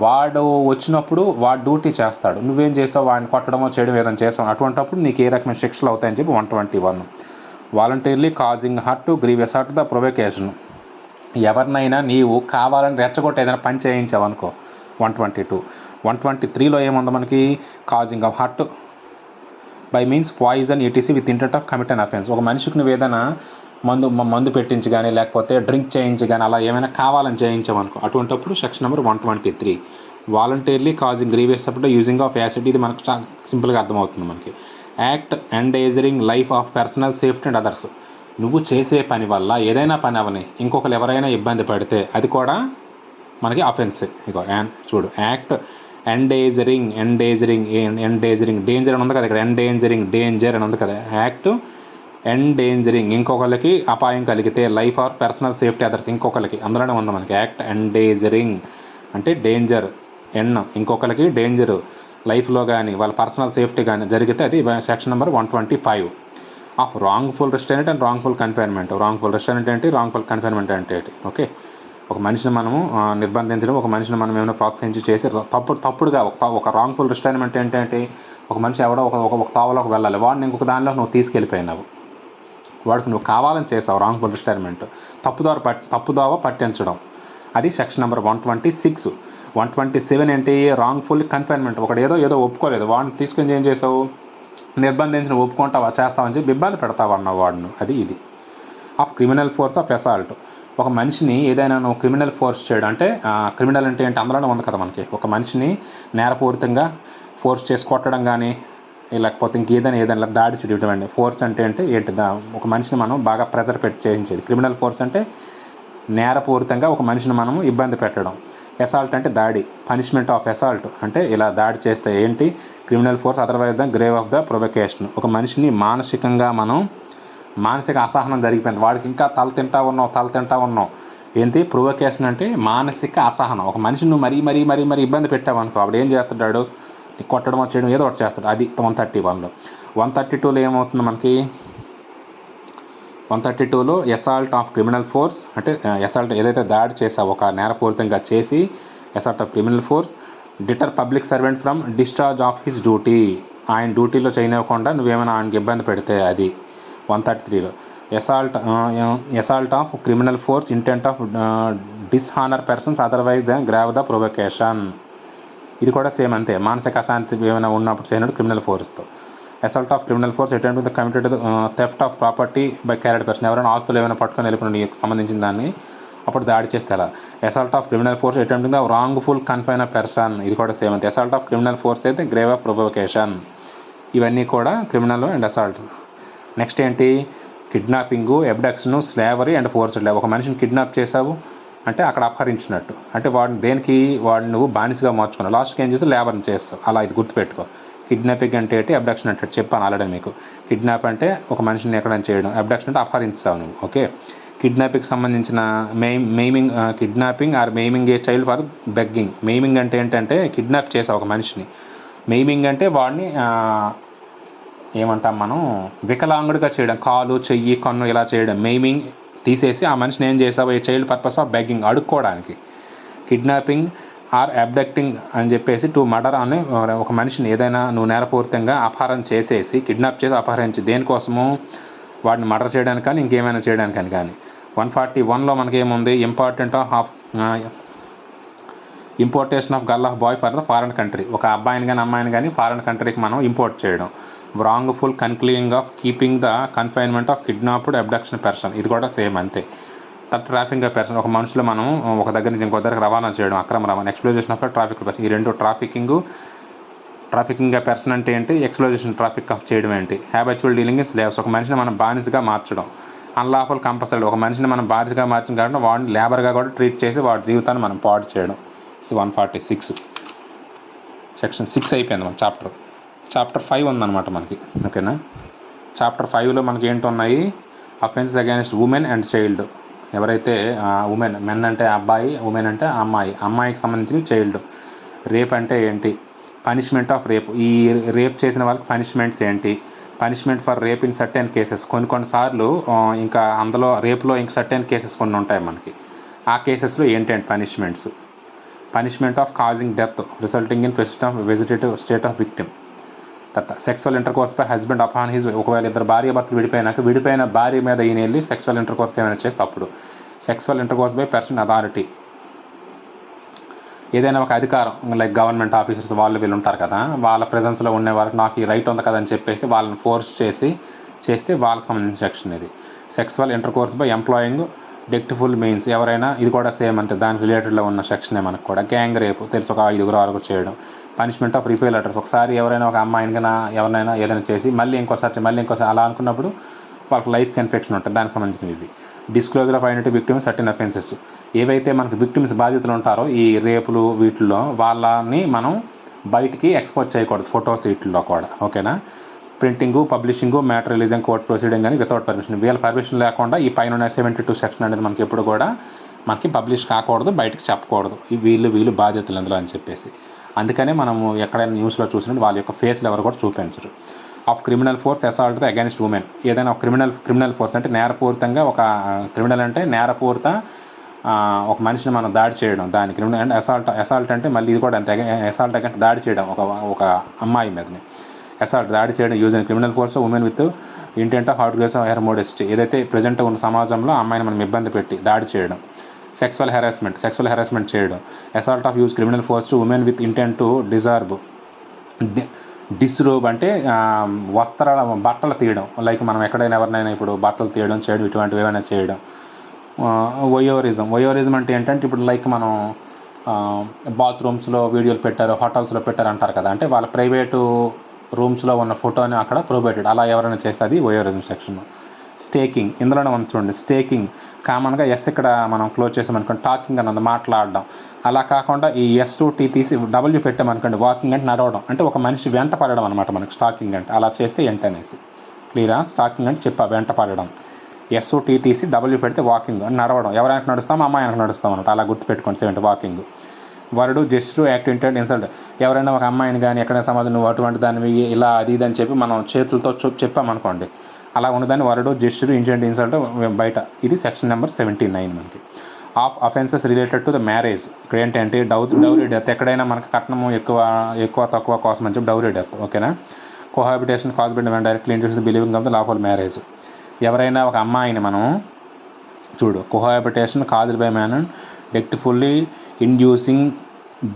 వాడు వచ్చినప్పుడు వాడు డ్యూటీ చేస్తాడు, నువ్వేం చేసావు, వాడిని కొట్టడమో చేయడం ఏదైనా చేస్తావు, అటువంటిప్పుడు నీకు ఏ రకమైన శిక్షలు అవుతాయని చెప్పి 121. Voluntarily causing hurt grievous hurt the provocation, ఎవరినైనా నీవు కావాలని రెచ్చగొట్టి ఏదైనా పని చేయించావు అనుకో 122. 123లో ఏముంది మనకి, causing of hurt by means poison ETC with intent of commit an offence. ఒక మనిషికి నువ్వు ఏదైనా మందు పెట్టించి కానీ లేకపోతే డ్రింక్ చేయించి కానీ అలా ఏమైనా కావాలని చేయించామనుకో, అటువంటిప్పుడు section number 123. Voluntarily causing grievous అప్పుడు యూజింగ్ ఆఫ్ యాసిడ్, ఇది మనకు సింపుల్గా అర్థమవుతుంది మనకి. Act endangering life of personal safety and others. నువ్వు చేసే పని వల్ల ఏదైనా పని అవని ఇంకొకరు ఎవరైనా ఇబ్బంది పడితే అది కూడా మనకి అఫెన్స్. ఇగో చూడు, యాక్ట్ ఎండేజరింగ్ డేంజర్ అని ఉంది కదా, ఇక్కడ డేంజర్ అని ఉంది కదా, యాక్ట్ ఎండేంజరింగ్ ఇంకొకరికి అపాయం కలిగితే life or personal safety others, ఇంకొకరికి అందులోనే ఉంది మనకి యాక్ట్ ఎండేజరింగ్ అంటే డేంజర్ ఇంకొకరికి డేంజరు లైఫ్లో కానీ వాళ్ళ పర్సనల్ సేఫ్టీ కానీ జరిగితే అది section number 125 of wrongful restrainment and wrongful confinement. Wrongful restrainment ఏంటి, రాంగ్ఫుల్ కన్ఫైన్మెంట్ అంటే ఏంటి? ఓకే, ఒక మనిషిని మనము నిర్బంధించడం, ఒక మనిషిని మనం ఏమైనా ప్రోత్సహించి చేసి తప్పుడుగా ఒక రాంగ్ఫుల్ రిస్ట్రైన్మెంట్ ఏంటంటే ఒక మనిషి ఎవడో ఒక తావలోకి వెళ్ళాలి, వాడిని ఇంకొక దానిలో నువ్వు తీసుకెళ్ళిపోయినావు, వాడికి నువ్వు కావాలని చేసావు రాంగ్ఫుల్ రిస్ట్రైన్మెంట్, తప్పుదోవ పట్టించడం, అది సెక్షన్ నెంబర్ 126. 127 ఏంటి, రాంగ్ఫుల్ కన్ఫైన్మెంట్. ఒకటి ఏదో ఒప్పుకోలేదు, వాడిని తీసుకొని ఏం చేసావు, నిర్బంధించిన ఒప్పుకుంటావా చేస్తావని చెప్పి ఇబ్బంది పెడతావు అన్న వాడిని, అది ఇది. Of criminal force of assault. ఒక మనిషిని ఏదైనా నువ్వు క్రిమినల్ ఫోర్స్ చేయడం అంటే క్రిమినల్ అంటే ఏంటి అందులోనే ఉంది కదా మనకి, ఒక మనిషిని నేరపూరితంగా ఫోర్స్ చేసి కొట్టడం కానీ లేకపోతే ఏదైనా దాడి చేయడం. ఫోర్స్ అంటే ఏంటి ఒక మనిషిని మనం బాగా ప్రెజర్ పెట్టి చేయించేది. క్రిమినల్ ఫోర్స్ అంటే నేరపూరితంగా ఒక మనిషిని మనము ఇబ్బంది పెట్టడం. అసాల్ట్ అంటే దాడి. పనిష్మెంట్ ఆఫ్ అసాల్ట్ అంటే ఇలా దాడి చేస్తే ఏంటి, criminal force otherwise the grave of the provocation. ఒక మనిషిని మానసిక అసహనం జరిగిపోయింది, వాడికి ఇంకా తల తింటా ఉన్నావు ఏంటి, ప్రొవొకేషన్ అంటే మానసిక అసహనం. ఒక మనిషిని నువ్వు మరీ ఇబ్బంది పెట్టావు అనుకో, అప్పుడు ఏం చేస్తాడు, కొట్టడం చేయడం ఏదో ఒకటి చేస్తాడు. అది 131లో. 132లో ఏమవుతుంది మనకి, 132లో అసాల్ట్ ఆఫ్ క్రిమినల్ ఫోర్స్ అంటే అసాల్ట్ ఏదైతే దాడి చేసావో ఒక నేరపూరితంగా చేసి assault of criminal force deter public servant from discharge of his duty. ఆయన డ్యూటీలో చేయనివ్వకుండా నువ్వేమైనా ఆయనకి ఇబ్బంది పెడితే అది 133లో. Assault of criminal force intent of dishonour persons otherwise the grave the provocation. ఇది కూడా సేమ్ అంతే, మానసిక అశాంతి ఏమైనా ఉన్నప్పుడు చేయనట్టు క్రిమినల్ ఫోర్స్తో. Assault of criminal force attempt to committed theft of property by carried person. ఎవరైనా ఆస్తులు ఏమైనా పట్టుకొని వెళ్ళిపోయిన నీకు సంబంధించిన దాన్ని అప్పుడు దాడి చేస్తే ఎలా. Assault of criminal force attempt the wrongful confine of person. ఇది కూడా సేమ్ అంతే. అసాల్ట్ ఆఫ్ క్రిమినల్ ఫోర్స్ అయితే గ్రేవ్ ఆఫ్ ప్రొవొకేషన్. ఇవన్నీ కూడా క్రిమినల్ అండ్ అసాల్ట్. నెక్స్ట్ ఏంటి, కిడ్నాపింగు, అబ్డక్షను, స్లేవరీ అండ్ ఫోర్స్డ్ లేబర్. ఒక మనిషిని కిడ్నాప్ చేసావు అంటే అక్కడ అపహరించినట్టు, అంటే వాడిని నువ్వు బానిసగా మార్చుకున్నావు, లాస్ట్కి ఏం చేసి లేబర్ని చేస్తావు. అలా ఇది గుర్తుపెట్టుకో. కిడ్నాపింగ్ అంటే ఏంటి, అబ్డక్షన్ అంటే చెప్పాను ఆల్రెడీ మీకు. కిడ్నాప్ అంటే ఒక మనిషిని ఎక్కడైనా చేయడం, అబ్డక్షన్ అంటే అపహరిస్తావు నువ్వు. ఓకే, కిడ్నాపింగ్కి సంబంధించిన kidnapping or maiming a child for begging. Maiming అంటే ఏంటంటే కిడ్నాప్ చేసావు ఒక మనిషిని. మెయిమింగ్ అంటే వాడిని ఏమంటాం మనం, వికలాంగుడిగా చేయడం, కాలు చెయ్యి కన్ను ఇలా చేయడం. మెయిమింగ్ తీసేసి ఆ మనిషిని ఏం చేసావు, a child purpose of begging అడుక్కోవడానికి. కిడ్నాపింగ్ ఆర్ అబ్డక్టింగ్ అని చెప్పేసి టు మర్డర్ అని ఒక మనిషిని ఏదైనా నువ్వు నేరపూరితంగా అపహరణ చేసేసి కిడ్నాప్ చేసి అపహరించి దేనికోసము, వాడిని మర్డర్ చేయడానికి కానీ ఇంకేమైనా చేయడానికని కానీ. 141లో మనకేముంది, importation of girl of boy for the foreign country. ఒక అబ్బాయిని కానీ అమ్మాయిని కానీ ఫారెన్ కంట్రీకి మనం ఇంపోర్ట్ చేయడం. Wrongful concluding of keeping the confinement of kidnapped abduction person. ఇది కూడా సేమ్ అంతే. ట్రాఫింగ్ ఆఫ్ పర్సన్, ఒక మనుషులు మనం ఒక దగ్గర నుంచి ఇంకో దగ్గర రవాణా చేయడం, అక్రమ రవాణా. ఎక్స్ప్లోజేషన్ ఆఫ్ ట్రాఫిక్ పర్సన్. ఈ రెండు ట్రాఫికింగ్ ఆఫ్ పర్సన్ అంటే ఏంటి, ఎక్స్ప్లోజేషన్ ట్రాఫిక్ ఆఫ్ చేయడం ఏంటి. Habitual dealing in slaves. ఒక మనిషిని మనం బానిసగా మార్చడం. Unlawful compulsory. ఒక మనిషిని మనం బానిసగా మార్చడం కాబట్టి వాడిని లేబర్గా కూడా ట్రీట్ చేసి వాడి జీవితాన్ని మనం పాడు చేయడం. ఇది 146. సెక్షన్ 6 అయిపోయింది మన చాప్టర్ 5 ఉందన్నమాట మనకి. ఓకేనా, చాప్టర్ 5లో మనకి ఏంటి ఉన్నాయి, offences against women and child. ఎవరైతే మెన్ అంటే అబ్బాయి, ఉమెన్ అంటే అమ్మాయికి సంబంధించిన చైల్డ్. రేప్ అంటే ఏంటి, పనిష్మెంట్ ఆఫ్ రేప్. ఈ రేప్ చేసిన వాళ్ళకి పనిష్మెంట్స్ ఏంటి, punishment for rape in certain cases. కొన్నిసార్లు ఇంకా అందులో రేప్లో ఇంక సర్టెన్ కేసెస్ కొన్ని ఉంటాయి మనకి. ఆ కేసెస్లో ఏంటంటే punishment of causing death resulting in president of vegetative state of victim. తర్వాత sexual intercourse by husband upon his. ఒకవేళ ఇద్దరు భార్యభర్తలు విడిపోయిన భార్య మీద ఈయన వెళ్ళి సెక్సువల్ ఇంటర్కోర్స్ ఏమైనా చేస్తే అప్పుడు. Sexual intercourse by person authority. ఏదైనా ఒక అధికారం లైక్ గవర్నమెంట్ ఆఫీసర్స్ వీళ్ళు ఉంటారు కదా, వాళ్ళ ప్రెజెన్స్లో ఉండే వాళ్ళకి నాకు ఈ రైట్ ఉంది కదా అని చెప్పేసి వాళ్ళని ఫోర్స్ చేస్తే వాళ్ళకి సంబంధించిన సెక్షన్ ఇది. Sexual intercourse by employing deceitful means. ఎవరైనా, ఇది కూడా సేమ్ అంతే, దానికి రిలేటెడ్లో ఉన్న సెక్షనే మనకు కూడా. గ్యాంగ్ రేపు తెలుసు, ఒక 5-6 చేయడం. Punishment of refile letters. ఒకసారి ఎవరైనా ఒక అమ్మాయిని కానీ ఎవరైనా ఏదైనా చేసి మళ్ళీ ఇంకోసారి అలా అనుకున్నప్పుడు వాళ్ళకి లైఫ్కి ఇన్ఫెక్షన్ ఉంటుంది, దానికి సంబంధించినవి ఇవి. Disclosure of identity victims certain offences. ఏవైతే మనకి విక్టిమ్స్ బాధితులు ఉంటారో ఈ రేపులు వీటిల్లో వాళ్ళని మనం బయటికి ఎక్స్పోజ్ చేయకూడదు, ఫొటోస్ వీటిల్లో కూడా. ఓకేనా, printing, publishing, matter releasing, court proceeding అని వితౌట్ పర్మిషన్. వీళ్ళ పర్మిషన్ లేకుండా ఈ పైన 72 సెక్షన్ అనేది మనకి ఎప్పుడు కూడా మనకి పబ్లిష్ కాకూడదు, బయటకు చెప్పకూడదు, వీళ్ళు బాధ్యతలు ఇందులో అని చెప్పేసి. అందుకనే మనము ఎక్కడైనా న్యూస్లో చూసినట్టు వాళ్ళ యొక్క ఫేస్లు ఎవరు కూడా చూపించరు. Of criminal force assault against women. ఏదైనా ఒక క్రిమినల్ ఫోర్స్ అంటే నేరపూరితంగా, ఒక క్రిమినల్ అంటే నేరపూరిత ఒక మనిషిని మనం దాడి చేయడం, దాని క్రిమినల్ అంటే అసాల్ట్ అంటే మళ్ళీ ఇది కూడా అంతే, అసాల్ట్ అంటే దాడి చేయడం ఒక అమ్మాయి మీదని. అసాల్ట్ దాడి చేయడం use criminal force women with intent of heart of her modesty. ఏదైతే ప్రజెంట్ ఉన్న సమాజంలో అమ్మాయిని మనం ఇబ్బంది పెట్టి దాడి చేయడం. సెక్సువల్ హెరాస్మెంట్ చేయడం. Assault of use criminal force to women with intent to disrobe అంటే బట్టలు తీయడం, లైక్ మనం ఎక్కడైనా ఎవరినైనా ఇప్పుడు బట్టలు తీయడం చేయడం, ఇటువంటివి ఏమైనా చేయడం. వయోరిజం అంటే ఏంటంటే ఇప్పుడు లైక్ మనం బాత్రూమ్స్లో వీడియోలు పెట్టారు, హోటల్స్లో పెట్టారు అంటారు కదా, అంటే వాళ్ళ ప్రైవేటు రూమ్స్లో ఉన్న ఫోటోని అక్కడ ప్రొబైటెడ్, అలా ఎవరైనా చేస్తే అది వయోరిజం సెక్షన్. స్టేకింగ్, ఇందులోనే మనం చూడండి, స్టేకింగ్ కామన్గా ఎస్ ఇక్కడ మనం క్లోజ్ చేసామనుకోండి, టాకింగ్ అన్నది మాట్లాడడం. అలా కాకుండా ఈ S2T తీసి W పెట్టామనుకోండి, వాకింగ్ అంటే నడవడం, అంటే ఒక మనిషి వెంట పడడం అనమాట మనకి స్టాకింగ్ అంటే. అలా చేస్తే ఎంట్ అనేసి క్లియరా. స్టాకింగ్ అంటే వెంట పడడం. S2T తీసి W పెడితే వాకింగ్ అని, నడవడం. ఎవరైనా నడుస్తాం, అమ్మాయి వెనక నడుస్తాం అనమాట, అలా గుర్తుపెట్టుకోండి. సెవెంట్ వాకింగ్. వరుడు జస్ట్ యాక్ట్ ఇంటెంట్ ఇన్సల్ట్. ఎవరైనా ఒక అమ్మాయిని కానీ ఎక్కడైనా సమాజం నువ్వు అటువంటి దానివి ఇలా అది ఇది అని చెప్పి మనం చేతులతో చెప్పామనుకోండి, అలా ఉన్నదాన్ని వరుడు జెస్చర్ ఇంటెంట్ ఇన్సల్ట్ బయట. ఇది సెక్షన్ నెంబర్ 79 మనకి. Of offences related to the marriage. ఇక్కడ ఏంటంటే డౌరీ డెత్. ఎక్కడైనా మనకి కట్నము ఎక్కువ తక్కువ కోసం అని చెప్పి డౌరీ డెత్, ఓకేనా. కోహాబిటేషన్ కాజ్బెండ్ when directly introduce believing of the lawful marriage. ఎవరైనా ఒక అమ్మాయిని మనం cohabitation caused by man deceitfully inducing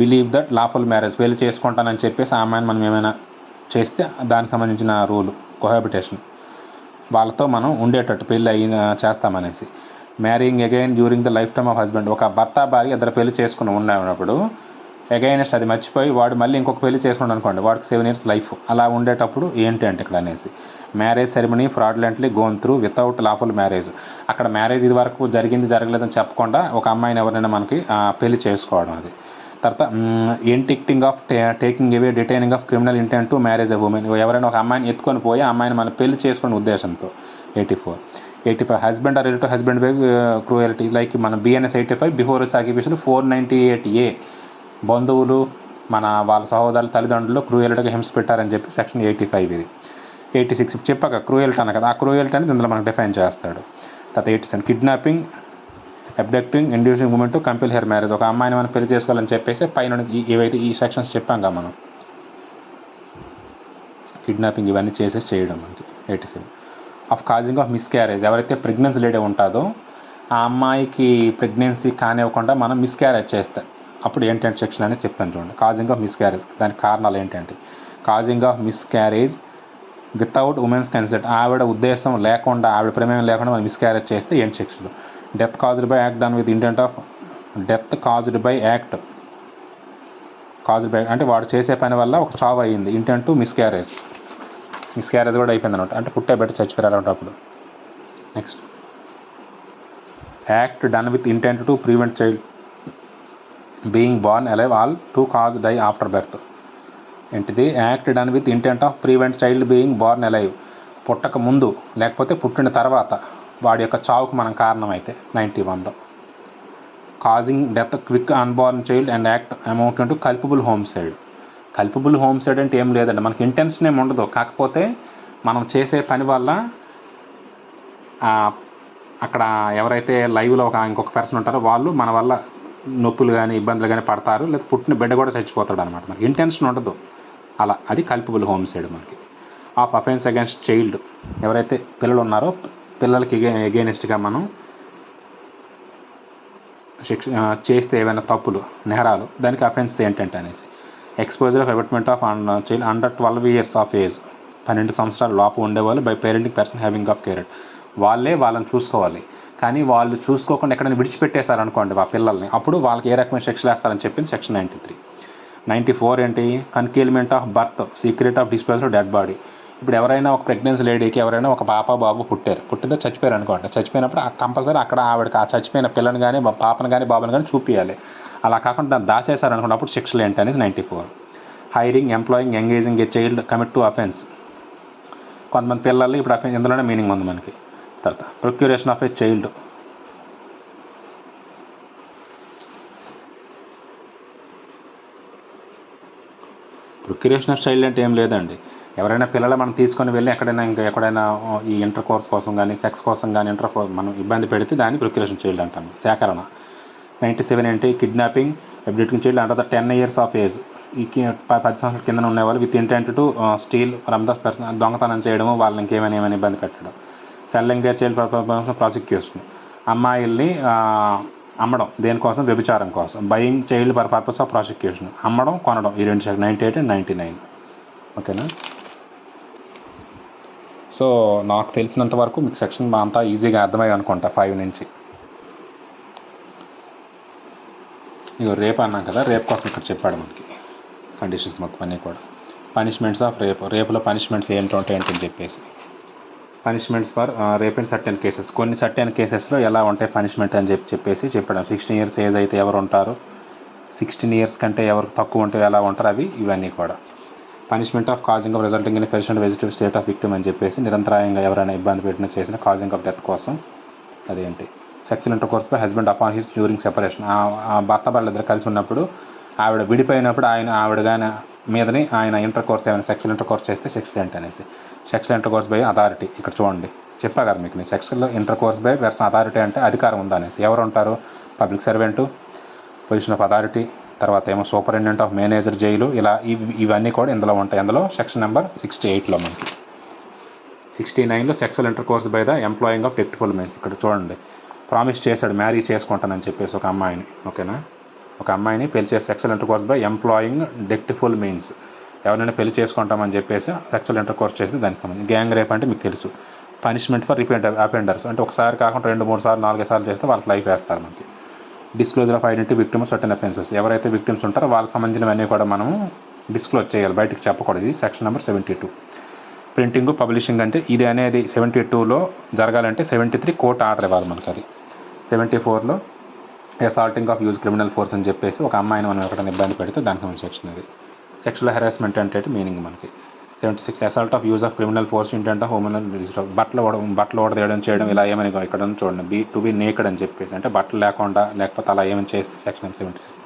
believe that lawful marriage, పెళ్లి చేసుకుంటానని చెప్పేసి ఆ అమ్మాయిని మనం ఏమైనా చేస్తే దానికి సంబంధించిన రూల్ కోహాబిటేషన్, వాళ్ళతో మనం ఉండేటట్టు పెళ్ళి చేస్తామనేసి. Marrying again during the life time of husband. ఒక భర్త భార్య ఇద్దరు పెళ్లి చేసుకుని ఉన్నప్పుడు అగైనెస్ట్ అది మర్చిపోయి వాడు మళ్ళీ ఇంకొక పెళ్లి చేసుకున్నాడు అనుకోండి, వాడికి 7 years లైఫ్. అలా ఉండేటప్పుడు ఏంటి అంటే ఇక్కడ అనేసి marriage ceremony fraudulently gone through without lawful marriage. అక్కడ మ్యారేజ్ ఇది వరకు జరగలేదని చెప్పకుండా ఒక అమ్మాయిని ఎవరైనా మనకి పెళ్లి చేసుకోవడం. అది తర్వాత enticing of taking away detaining of criminal intent to marriage of women. ఎవరైనా ఒక అమ్మాయిని ఎత్తుకొని పోయి ఆ అమ్మాయిని మనం పెళ్లి చేసుకునే ఉద్దేశంతో. 85 husband or relative husband by cruelty. Like మన BNS 85 బిఫోర్ సాక్రిఫికేషన్ 498A బంధువులు వాళ్ళ సహోదరులు తల్లిదండ్రులు క్రూయల్టీగా హింస పెట్టారని చెప్పి సెక్షన్ 85 ఇది. 86 చెప్పాక క్రూయల్టీ అన్న కదా, ఆ క్రూయల్టీ అనేది ఇందులో మనకు డిఫైన్ చేస్తాడు. తర్వాత 87 kidnapping abducting inducing women to compel her marriage. ఒక అమ్మాయిని మనం పెళ్లి చేసుకోవాలని చెప్పేసి పైన ఏవైతే ఈ సెక్షన్స్ చెప్పాం మనం, కిడ్నాపింగ్ ఇవన్నీ చేసేసి చేయడం మనకి. 87 ఆఫ్ కాజింగ్ ఆఫ్ మిస్క్యారేజ్. ఎవరైతే ప్రెగ్నెన్సీ లేడీ ఉంటుందో ఆ అమ్మాయికి ప్రెగ్నెన్సీ కానివ్వకుండా మనం మిస్క్యారేజ్ చేస్తాం, అప్పుడు ఏంటంటే సెక్షన్ అనేది చెప్తాను చూడండి. కాజింగ్ ఆఫ్ మిస్క్యారేజ్, దానికి కారణాలు ఏంటంటే causing of miscarriage without women's consent. ఆవిడ ఉద్దేశం లేకుండా, ఆవిడ ప్రమేయం లేకుండా మనం మిస్క్యారేజ్ చేస్తే ఏంటి section. Death caused by act done with intent of death caused by act అంటే వాడు చేసే పని వల్ల ఒక చావు అయ్యింది, ఇంటెంట్ టు మిస్క్యారేజ్ కూడా అయిపోయింది అనమాట, అంటే పుట్టే బెట్ట చచ్చిపోయారు అలాంటప్పుడు. Next act done with intent to prevent child being born alive all to cause die after birth. ఏంటిది act done with intent of prevent child being born alive, పుట్టక ముందు లేకపోతే పుట్టిన తర్వాత వాడి యొక్క చావుకు మనం కారణమైతే. 91లో causing death quick unborn child and act amount to culpable homicide. Culpable homicide అంటే ఏం లేదండి, మనకి ఇంటెన్షన్ ఏమి ఉండదు, కాకపోతే మనం చేసే పని వల్ల అక్కడ ఎవరైతే లైవ్లో ఇంకొక పర్సన్ ఉంటారో వాళ్ళు మన వల్ల నొప్పులు కానీ ఇబ్బందులు కానీ పడతారు, లేదా పుట్టిన బిడ్డ కూడా చచ్చిపోతాడు అనమాట. మనకి ఇంటెన్షన్ ఉండదు అలా, అది కల్పబుల్ హోమ్సైడ్ మనకి. Of offence against child. ఎవరైతే పిల్లలు ఉన్నారో పిల్లలకి ఎగైనెస్ట్గా మనం చేస్తే ఏవైనా తప్పులు నేరాలు, దానికి అఫెన్స్ ఏంటంటే అనేసి. Exposure of abetment of child under 12 years of age. 12 సంవత్సరాల లోపు ఉండేవాళ్ళు by parenting person having of care. వాళ్ళని చూసుకోవాలి, కానీ వాళ్ళు చూసుకోకుండా ఎక్కడైనా విడిచిపెట్టేశారనుకోండి ఆ పిల్లల్ని, అప్పుడు వాళ్ళకి ఏ రకమైన శిక్షలు వేస్తారని చెప్పింది సెక్షన్ 93. 94 ఏంటి, concealment of birth secret of disposal of dead body. ఇప్పుడు ఎవరైనా ఒక ప్రెగ్నెన్సీ లేడీకి ఎవరైనా ఒక బాబు పుట్టిందో చచ్చిపోయారు అనుకోండి, చచ్చిపోయినప్పుడు కంపల్సరీ అక్కడ ఆవిడకి ఆ చచ్చిపోయిన పిల్లని కానీ పాపను కానీ బాబుని కానీ చూపించాలి. అలా కాకుండా దాన్ని దాసేశారు అనుకున్నప్పుడు శిక్షలు ఏంటి అనేది 94. Hiring employing engaging a child commit to offence. కొంతమంది పిల్లలు ఇప్పుడు అఫెన్స్ ఇందులోనే మీనింగ్ ఉంది మనకి. తర్వాత procuration of a child procuration of child అంటే ఏం లేదండి. ఎవరైనా పిల్లలు మనం తీసుకొని వెళ్ళి ఎక్కడైనా ఈ ఇంటర్ కోర్స్ కోసం కానీ, సెక్స్ కోసం కానీ మనం ఇబ్బంది పెడితే దాన్ని ప్రొక్యూరేషన్ చైల్డ్ అంటాం. సేకరణ. 97 ఏంటి? Kidnapping abducting child under the 10 years of age. ఈ 10 సంవత్సరాల కింద ఉండేవాళ్ళు with intent to steal from the person, దొంగతనం చేయడము, వాళ్ళని ఇంకేమైనా ఇబ్బంది పెట్టడం. సెల్లింగ్ దే చైల్డ్ ప్రాసిక్యూషన్, అమ్మాయిల్ని అమ్మడం దేనికోసం? వ్యభిచారం కోసం. Buying child for purpose of prosecution, అమ్మడం, కొనడం. ఈ 2 98 అండ్ 99. ఓకేనా? సో నాకు తెలిసినంత వరకు మీకు సెక్షన్ అంతా ఈజీగా అర్థమయ్యి అనుకుంటా 5 నుంచి. ఇక రేప్ అన్నాం కదా, రేప్ కోసం ఇక్కడ చెప్పాడు మనకి కండిషన్స్ మొత్తం అన్నీ కూడా. పనిష్మెంట్స్ ఆఫ్ రేపులో పనిష్మెంట్స్ ఏంటని చెప్పేసి, punishments for rape in certain cases, కొన్ని సర్టెన్ కేసెస్లో ఎలా ఉంటాయి పనిష్మెంట్ అని చెప్పేసి చెప్పడం. 16 years ఏజ్ అయితే ఎవరు ఉంటారు, 16 years కంటే ఎవరు తక్కువ ఉంటే ఎలా ఉంటారు, ఇవన్నీ కూడా. Punishment of causing of resulting in persistent vegetative state of victim అని చెప్పేసి, నిరంతరాయంగా ఎవరైనా ఇబ్బంది పెట్టిన చేసిన కాజింగ్ ఆఫ్ డెత్ కోసం. అదేంటి? Sexual inter course by husband upon his during separation, ఆ భర్త వాళ్ళిద్దరు కలిసి ఉన్నప్పుడు, ఆవిడ విడిపోయినప్పుడు ఆవిడ కానీ మీదని ఆయన ఇంటర్ కోర్స్ ఏమైనా సెక్షువల్ ఇంటర్ కోర్స్ చేస్తే సెక్షువల్ అనేసి. Sexual inter course by authority, ఇక్కడ చూడండి చెప్పా కదా మీకు, sexual inter course by version authority అంటే అధికారం ఉందా అనేసి. ఎవరు ఉంటారు? Public servant, position of authority, తర్వాత ఏమో సూపరింటెండెంట్ ఆఫ్ మేనేజర్, జైలు, ఇలా ఇవన్నీ కూడా ఇందులో ఉంటాయి. అందులో సెక్షన్ నెంబర్ 68లో మనకి. 69లో sexual intercourse by the employing of deceitful means. ఇక్కడ చూడండి, ప్రామిస్ చేశాడు మ్యారీ చేసుకుంటానని చెప్పేసి ఒక అమ్మాయిని. ఓకేనా? ఒక అమ్మాయిని పెళ్లి చేసి sexual intercourse by employing deceitful means, ఎవరైనా పెళ్లి చేసుకుంటామని చెప్పేసి సెక్సువల్ ఇంటర్ కోర్స్ చేసి దానికి సంబంధించి. గ్యాంగ్ రేప్ అంటే మీకు తెలుసు, పనిష్మెంట్ ఫర్ రిపీట్ అఫెండర్స్, అంటే ఒకసారి కాకుండా 2, 3 సార్లు 4 సార్లు చేస్తే వాళ్ళకి లైఫ్ వేస్తారు మనకి. Disclosure of identity victim certain offences, ఎవరైతే విక్టిమ్స్ ఉంటారో వాళ్ళకి సంబంధించినవన్నీ కూడా మనము డిస్క్లోజ్ చేయాలి, బయటకు చెప్పకూడదు. ఇది సెక్షన్ నెంబర్ 72. ప్రింటింగ్ పబ్లిషింగ్ అంటే ఇది అనేది 72లో జరగాలంటే 73 కోర్ట్ ఆర్డర్ ఇవ్వాలి మనకి. అది 74లో assaulting of use criminal force అని చెప్పేసి ఒక అమ్మాయిని మనం ఎక్కడైనా ఇబ్బంది పెడితే దానికి మన సెక్షన్ అది. సెక్షువల్ హెరాస్మెంట్ అంటే మీనింగ్ మనకి 76 assault of use of criminal force intent of women బట్టలు ఓడదేయడం చేయడం, ఇలా ఏమని ఇక్కడ చూడండి, టు బి నేకెడ్ అని చెప్పేసి, అంటే బట్టలు లేకపోతే అలా ఏమైనా చేస్తే సెక్షన్ 76.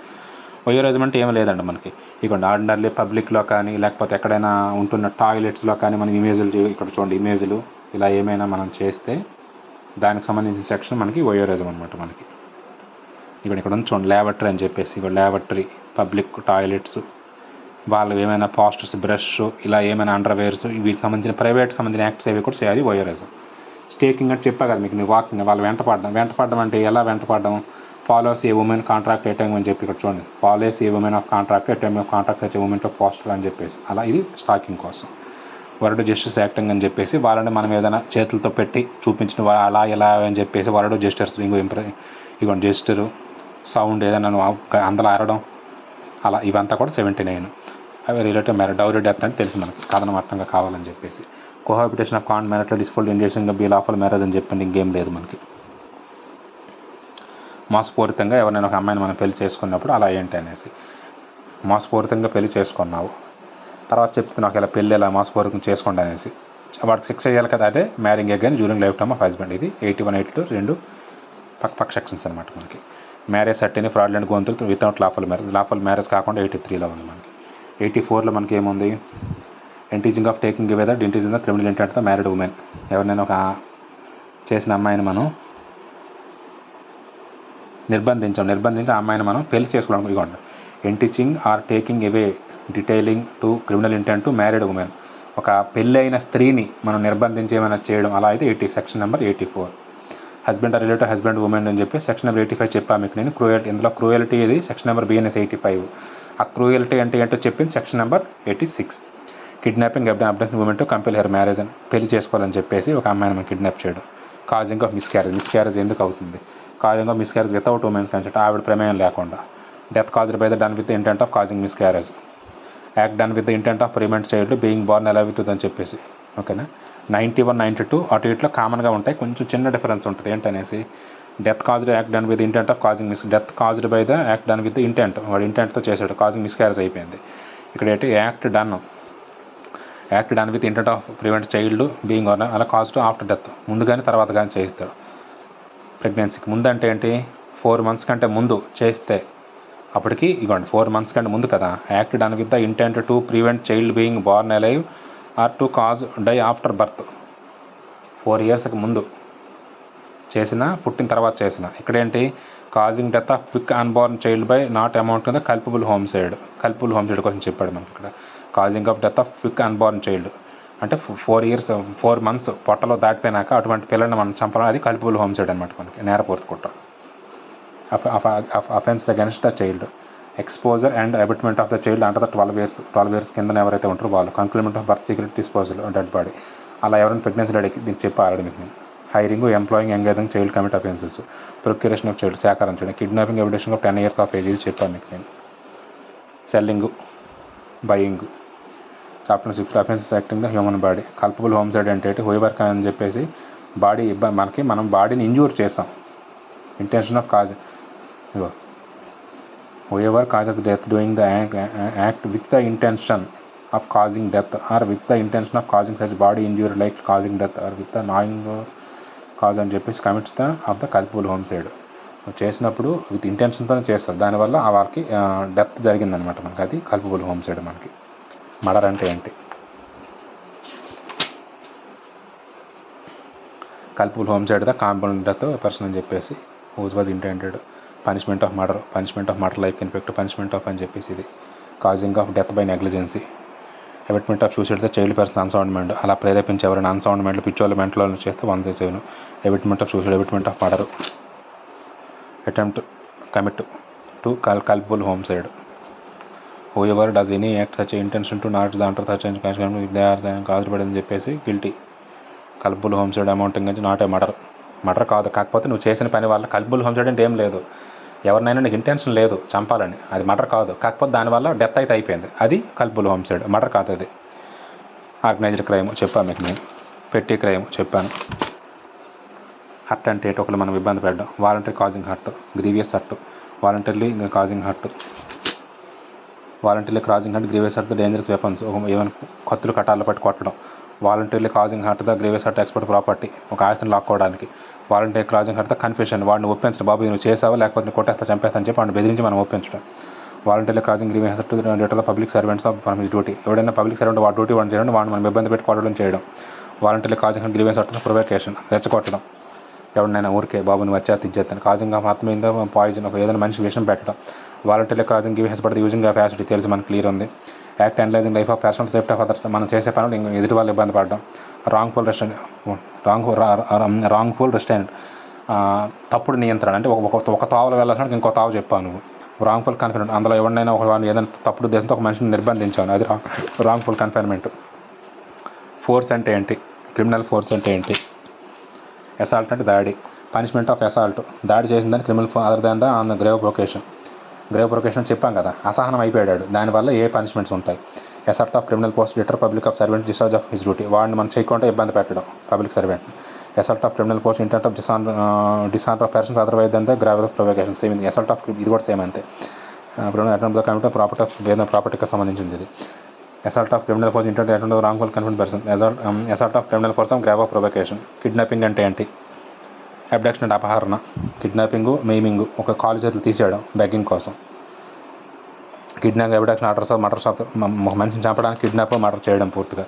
వయోరిజం అంటే ఏమీ లేదండి మనకి. ఇదిగోండి, ఆర్డినర్లీ పబ్లిక్లో కానీ లేకపోతే ఎక్కడైనా ఉంటున్న టాయిలెట్స్లో కానీ మనం ఇమేజ్లు, ఇక్కడ చూడండి ఇమేజ్లు, ఇలా ఏమైనా మనం చేస్తే దానికి సంబంధించిన సెక్షన్ మనకి వయోరిజం అనమాట మనకి. ఇక్కడ చూడండి ల్యాబరేటరీ అని చెప్పేసి, ఇక్కడ ల్యాబరేటరీ, పబ్లిక్ టాయిలెట్స్, వాళ్ళు ఏమైనా పాస్టర్స్, బ్రష్, ఇలా ఏమైనా అండర్వేర్స్, వీటికి సంబంధించిన ప్రైవేట్ సంబంధించిన యాక్ట్స్ అవి కూడా చేయాలి వయోరిజం. స్టేకింగ్ అంటే చెప్పా కదా మీకు, వాకింగ్, వాళ్ళు వెంటపడడం అంటే ఎలా వెంటపడడం? ఫాలోస్ ఏ ఉమెన్ కాంట్రాక్ట్ ఏ టైమ్ అని చెప్పి ఇక్కడ చూడండి, follows A women of contract A time of contract such women of poster అని చెప్పేసి, అలా ఇది స్టాకింగ్ కోసం. వరడు జస్టిస్ యాక్టింగ్ అని చెప్పేసి, వాళ్ళని మనం ఏదైనా చేతులతో పెట్టి చూపించిన అలా ఇలా అని చెప్పేసి వరడు జస్టర్స్, ఇగోండి జస్టరు, సౌండ్ ఏదైనా అందులో ఆరడం, అలా ఇవంతా కూడా 79. అవి రిలేటివ్ మ్యారేజ్, డౌరీ డెత్ అంటే తెలిసి మనకి, కథనమట్టంగా కావాలని చెప్పేసి. Cohabitation of con marriage, deceitful induction be lawful marriage అని చెప్పండి, ఇంకేం లేదు మనకి. మోసపూరితంగా ఎవరైనా ఒక అమ్మాయిని మనం పెళ్లి చేసుకున్నప్పుడు అలా ఏంటి అనేసి, మోసపూరితంగా పెళ్లి చేసుకున్నావు, తర్వాత చెప్తున్నావు ఒకవేళ పెళ్ళి ఎలా మోసపూరితం చేసుకోండి అనేసి, వాడికి శిక్ష చేయాలి కదా, అదే marrying again during life time of husband. ఇది 81, 82 రెండు పక్క సెక్షన్స్ అనమాట మనకి. మ్యారేజ్ సర్టెన్ ఫ్రాడ్లెంట్ గోంతులు వితౌట్ లాఫుల్ మ్యారేజ్ కాకుండా 83లో ఉంది మనకి. 84లో మనకి ఏముంది? Enticing of taking away that enticing the criminal intent the married women, ఎవరినైనా ఒక చేసిన అమ్మాయిని మనం నిర్బంధించి ఆ అమ్మాయిని మనం పెళ్లి చేసుకోవడం. ఇవ్వండి, enticing or taking away detaining to criminal intent to married women, ఒక పెళ్ళైన స్త్రీని మనం నిర్బంధించి ఏమైనా చేయడం, అలా అయితే section number 84. Husband or relative husband women అని చెప్పి సెక్షన్ నెంబర్ 85 చెప్పాను మీకు నేను. క్రూయల్టీ, ఇందులో క్రూయల్టీ ఇది సెక్షన్ నెంబర్ బిఎన్ఎస్ 85. ఆ క్రూయల్టీ అంటే ఏంటో చెప్పింది section number 86. Kidnapping abduction women to compel her marriage అని, పెళ్లి చేసుకోవాలని చెప్పేసి ఒక అమ్మాయిని మనం కిడ్నాప్ చేయడం. కాజింగ్ ఆఫ్ మిస్క్యారేజ్ ఎందుకు అవుతుంది? Causing of miscarriage without women's consent, ఆవిడ ప్రమేయం లేకుండా. Death caused by the done with the intent of causing miscarriage, act done with the intent of prevent child being born alive with అని చెప్పేసి. ఓకేనా? 91, 92 అటు ఇట్లో కామన్గా ఉంటాయి, కొంచెం చిన్న డిఫరెన్స్ ఉంటుంది ఏంటనేసి. Death caused act done with intent of causing death caused by the act done with intent, వాడు ఇంటెంట్తో చేశాడు, కాజింగ్ మిస్క్యారేజ్ అయిపోయింది. ఇక్కడ ఏంటి? Act done with intent of prevent child being born అలా కాజ్డ్ ఆఫ్టర్ డెత్, ముందు కానీ తర్వాత కానీ చేయిస్తాడు. ప్రెగ్నెన్సీకి ముందు అంటే ఏంటి? 4 months కంటే ముందు చేస్తే అప్పటికి ఇగోండి 4 months కంటే ముందు కదా. Act done with the intent to prevent child being born alive or to cause die after birth. 4 yearsకి ముందు చేసిన, పుట్టిన తర్వాత చేసిన. ఇక్కడేంటి causing death of quick unborn child by not amount కింద కల్పబుల్ హోమ్సైడ్ కోసం చెప్పాడు మనకి ఇక్కడ. Causing of death of quick unborn child అంటే 4 months పొట్టలో దాటిపోయినాక అటువంటి పిల్లల్ని మనం చంపడం, అది కల్పబుల్ హోమ్సైడ్ అనమాట మనకి, నేరపూర్తి కుట్ర. Offence against the child. Exposure and abetment of the child under the 12 years కింద ఎవరైతే ఉంటారో వాళ్ళు. Concealment of birth secret disposal dead body. అలా ఎవరైనా ప్రెగ్నెన్సీ రెడీకి దీనికి చెప్పాలి మీకు నేను. Hiring, employing, engaging child commit offences. Procuration of child, సేకరణ చేయడం. Kidnapping, abduction of 10 years of age, ఇది చెప్పాను మీకు నేను. Selling, buying. Chapter 6 offences affecting the human body. Culpable homicide అంటే హూఎవర్ అని చెప్పేసి బాడీ మనకి మనం బాడీని ఇంజూర్ చేసాం. Intention of cause, whoever cause of death doing the act with the intention of causing death or with the intention of causing such body injure like causing death or with the knowing cause అని చెప్పేసి commits the of the culpable homicide. చేసినప్పుడు with ఇంటెన్షన్తోనే చేస్తారు, దానివల్ల వాళ్ళకి death జరిగిందనమాట మనకి, అది culpable హోమ్సైడ్ మనకి. మర్డర్ అంటే ఏంటి? Culpable homicide the compound death person అని చెప్పేసి. Whose was intended. Punishment of murder life in fact punishment of అని చెప్పేసి ఇది. Causing of death by negligence. Abetment of suicide the child person unsound mind. అలా ప్రేరేపించి ఎవరైనా అన్సౌండ్ మైండ్లో పిచ్చోళ్ళు మెంటలో చేస్తే 1 చేయను. Abetment of suicide. Abetment of murder. Attempt commit to culpable homicide. Whoever does any act such intention to not the under such they are caused by అని చెప్పేసి guilty. Culpable homicide amounting అంటే not a murder కాదు. కాకపోతే నువ్వు చేసిన పని వల్ల culpable homicide అంటే ఏం లేదు, ఎవరినైనా నీకు ఇంటెన్షన్ లేదు చంపాలని, అది మర్డర్ కాదు. కాకపోతే దానివల్ల డెత్ అయితే అయిపోయింది, అది కల్పబుల్ హోమ్సైడ్. మర్డర్ కాదు అది. ఆర్గనైజ్డ్ క్రైమ్ చెప్పాను మీకు నేను. పెట్టి క్రైమ్ చెప్పాను. హర్ట్ అంటే ఒకళ్ళు మనం ఇబ్బంది పెట్టడం. Voluntary causing hurt, grievous hurt. Voluntarily causing hurt, grievous hurt the dangerous weapons. ఏమైనా కత్తులు కటార్లు పట్టి కొట్టడం. Voluntarily causing hurt the grievous hurt extort property, ఒక ఆస్తిని లాక్కోవడానికి. Voluntary causing hurt the confession, వాడిని ఒప్పించడం, బాబు నువ్వు చేసావా లేకపోతే నువ్వు కొట్టేస్తా చంపేస్తా అని చెప్పి వాడిని బెదిరించి మనం ఒప్పించడం. Voluntary causing grievous hurt return public servants of from his duty. ఎవడైనా పబ్లిక్ సర్వెంట్ వాడి డ్యూటీ వాడిని చేయడం, వాడిని మనం ఇబ్బంది పెట్టి కొట్టడం చేయడం. Voluntary causing hurt grievous hurt provocation, రెచ్చగొట్టడం. ఎవరినైనా ఊరికే బాబు నువ్వు వచ్చేది ఇచ్చేస్తాను. కాజింగ్ ఆఫ్ ఆత్మీయంగా పాయిజన్, ఒక ఏదైనా మనిషి విషయం పెట్టడం. వాలంటరీ కాజింగ్ గివ్ హెస్పడి యూజింగ్ ఆఫ్ యాసిడ్, తెలుసు మనకు క్లియర్ ఉంది. Act analysing life of personal safety of others, మనం చేసే పనులు ఎదుటి వాళ్ళు ఇబ్బంది పడడం. రాంగ్ఫుల్ రెస్ట్రైంట్, తప్పుడు నియంత్రణ అంటే ఒక తావులో వెళ్ళాల్సిన ఇంకో తావు చెప్పాను నువ్వు. రాంగ్ఫుల్ కన్ఫైన్మెంట్, అందులో ఎవరినైనా ఏదైనా తప్పుడు ఉద్దేశంతో ఒక మనిషిని నిర్బంధించాను, అది రాంగ్ఫుల్ కన్ఫైన్మెంట్. ఫోర్స్ అంటే ఏంటి? క్రిమినల్ ఫోర్స్ అంటే ఏంటి? అసాల్ట్ అంటే దాడి. పనిష్మెంట్ ఆఫ్ అసాల్ట్, దాడి చేసిన దాన్ని criminal other than the on the grave provocation చెప్పాం కదా, అసహనం అయిపోయాడు, దానివల్ల ఏ పనిష్మెంట్స్ ఉంటాయి. అసాల్ట్ ఆఫ్ క్రిమినల్ పోస్ట్ deter public of servant discharge of his duty, వాడిని మనం చేయకుండా ఇబ్బంది పెట్టడం public servant. Assault of criminal post intent of dishonour of persons otherwise than the grave of provocation, same. Assault of ఇది కూడా same అంతే. Attempt the commit property of వేరే ప్రాపర్టీకి సంబంధించింది ఇది. Assault of criminal post intent attempt wrongful confined person. Assault of criminal post grave of provocation. Kidnapping అంటే ఏంటి? Abduction అంటే అపహరణ. కిడ్నాపింగ్, మెయిమింగ్, ఒక కాలు చేతులు తీసేయడం బెగ్గింగ్ కోసం. కిడ్నాప్, అబ్డక్షన్, మర్డర్స్ ఆఫ్ ఒక మనిషిని చంపడానికి కిడ్నాప్, మర్డర్ చేయడం పూర్తిగా.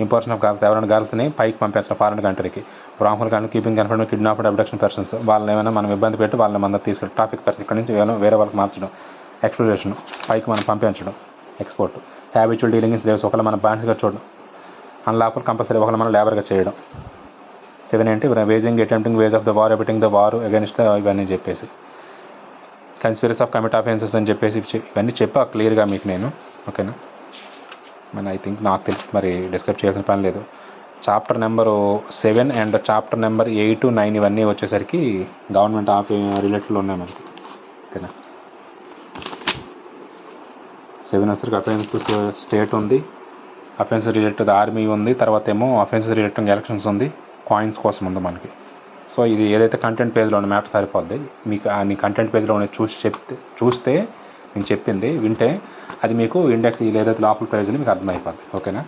ఇంపోర్షన్ ఆఫ్ గర్ల్స్, ఎవరైనా గర్ల్స్ని పైకి పంపేస్తారు ఫారెన్ కంట్రీకి. Wrongful country keeping confirm kidnap, abduction persons, వాళ్ళని ఏమైనా మనం ఇబ్బంది పెట్టి వాళ్ళని మన తీసుకెళ్ళి ట్రాఫిక్ పర్సన్ ఇక్కడ నుంచి ఏమైనా వేరే వాళ్ళకి మార్చడం. ఎక్స్ప్లోరేషన్, పైకి మనం పంపించడం. Export, habitual dealing in slaves, ఒకళ్ళు మన బానిసగా చూడడం. అన్లాఫుల్ కంపల్సరీ, ఒకళ్ళు మనం లేబర్గా చేయడం. 7 ఏంటి? Waging, attempting wage of the war, abetting the war against ఇవన్నీ చెప్పేసి. కన్స్పిరసీ ఆఫ్ కమిట్ ఆఫెన్సెస్ అని చెప్పేసి ఇవన్నీ చెప్పా క్లియర్గా మీకు నేను. ఓకేనా? ఐ థింక్ నాకు తెలిసి మరి డిస్కస్ చేయాల్సిన పని లేదు. Chapter number 7 and chapter number 8, 9 ఇవన్నీ వచ్చేసరికి గవర్నమెంట్ ఆఫ్ రిలేటెడ్లో ఉన్నాయి మనకి. ఓకేనా? 7 వచ్చేసరికి అఫెన్సెస్ స్టేట్ ఉంది, అఫెన్సెస్ రిలేటెడ్ ఆర్మీ ఉంది, తర్వాత ఏమో అఫెన్సెస్ రిలేటెడ్ ఎలక్షన్స్ ఉంది, కాయిన్స్ కోసం ఉంది మనకి. సో ఇది ఏదైతే కంటెంట్ పేజ్లో ఉన్న మ్యాటర్ సరిపోద్ది మీకు. నీ కంటెంట్ పేజ్లో ఉన్న చూస్తే నేను చెప్పింది వింటే అది మీకు ఇండెక్స్ ఏదైతే లోపల ప్రైజ్ని మీకు అర్థమైపోద్ది. ఓకేనా?